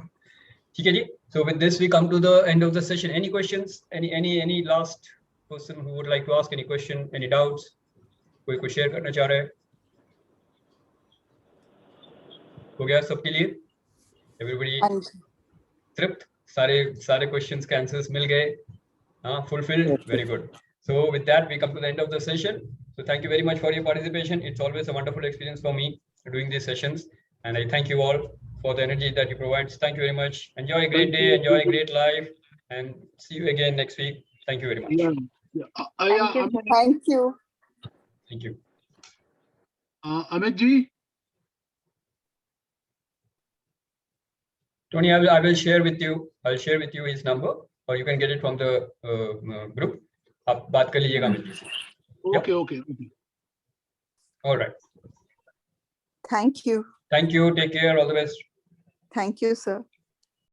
S1: ठीक है जी. So with this we come to the end of the session. Any questions? Any last person who would like to ask any question? Any doubts? कोई कुछ share करना चाह रहा है? हो गया सबके लिए? Everybody तृप्त? सारे questions के answers मिल गए? Fulfilled? Very good. So with that we come to the end of the session. So thank you very much for your participation. It's always a wonderful experience for me doing these sessions, and I thank you all for the energy that you provide. Thank you very much. Enjoy a great day, enjoy a great life, and see you again next week. Thank you very much.
S4: Thank you.
S1: Thank you.
S7: Amit ji?
S1: Tony, I will share with you. I'll share with you his number, or you can get it from the group. आप बात कर लीजिएगा अमित जी से.
S7: Okay.
S1: All right.
S4: Thank you.
S1: Thank you. Take care. All the best.
S4: Thank you, sir.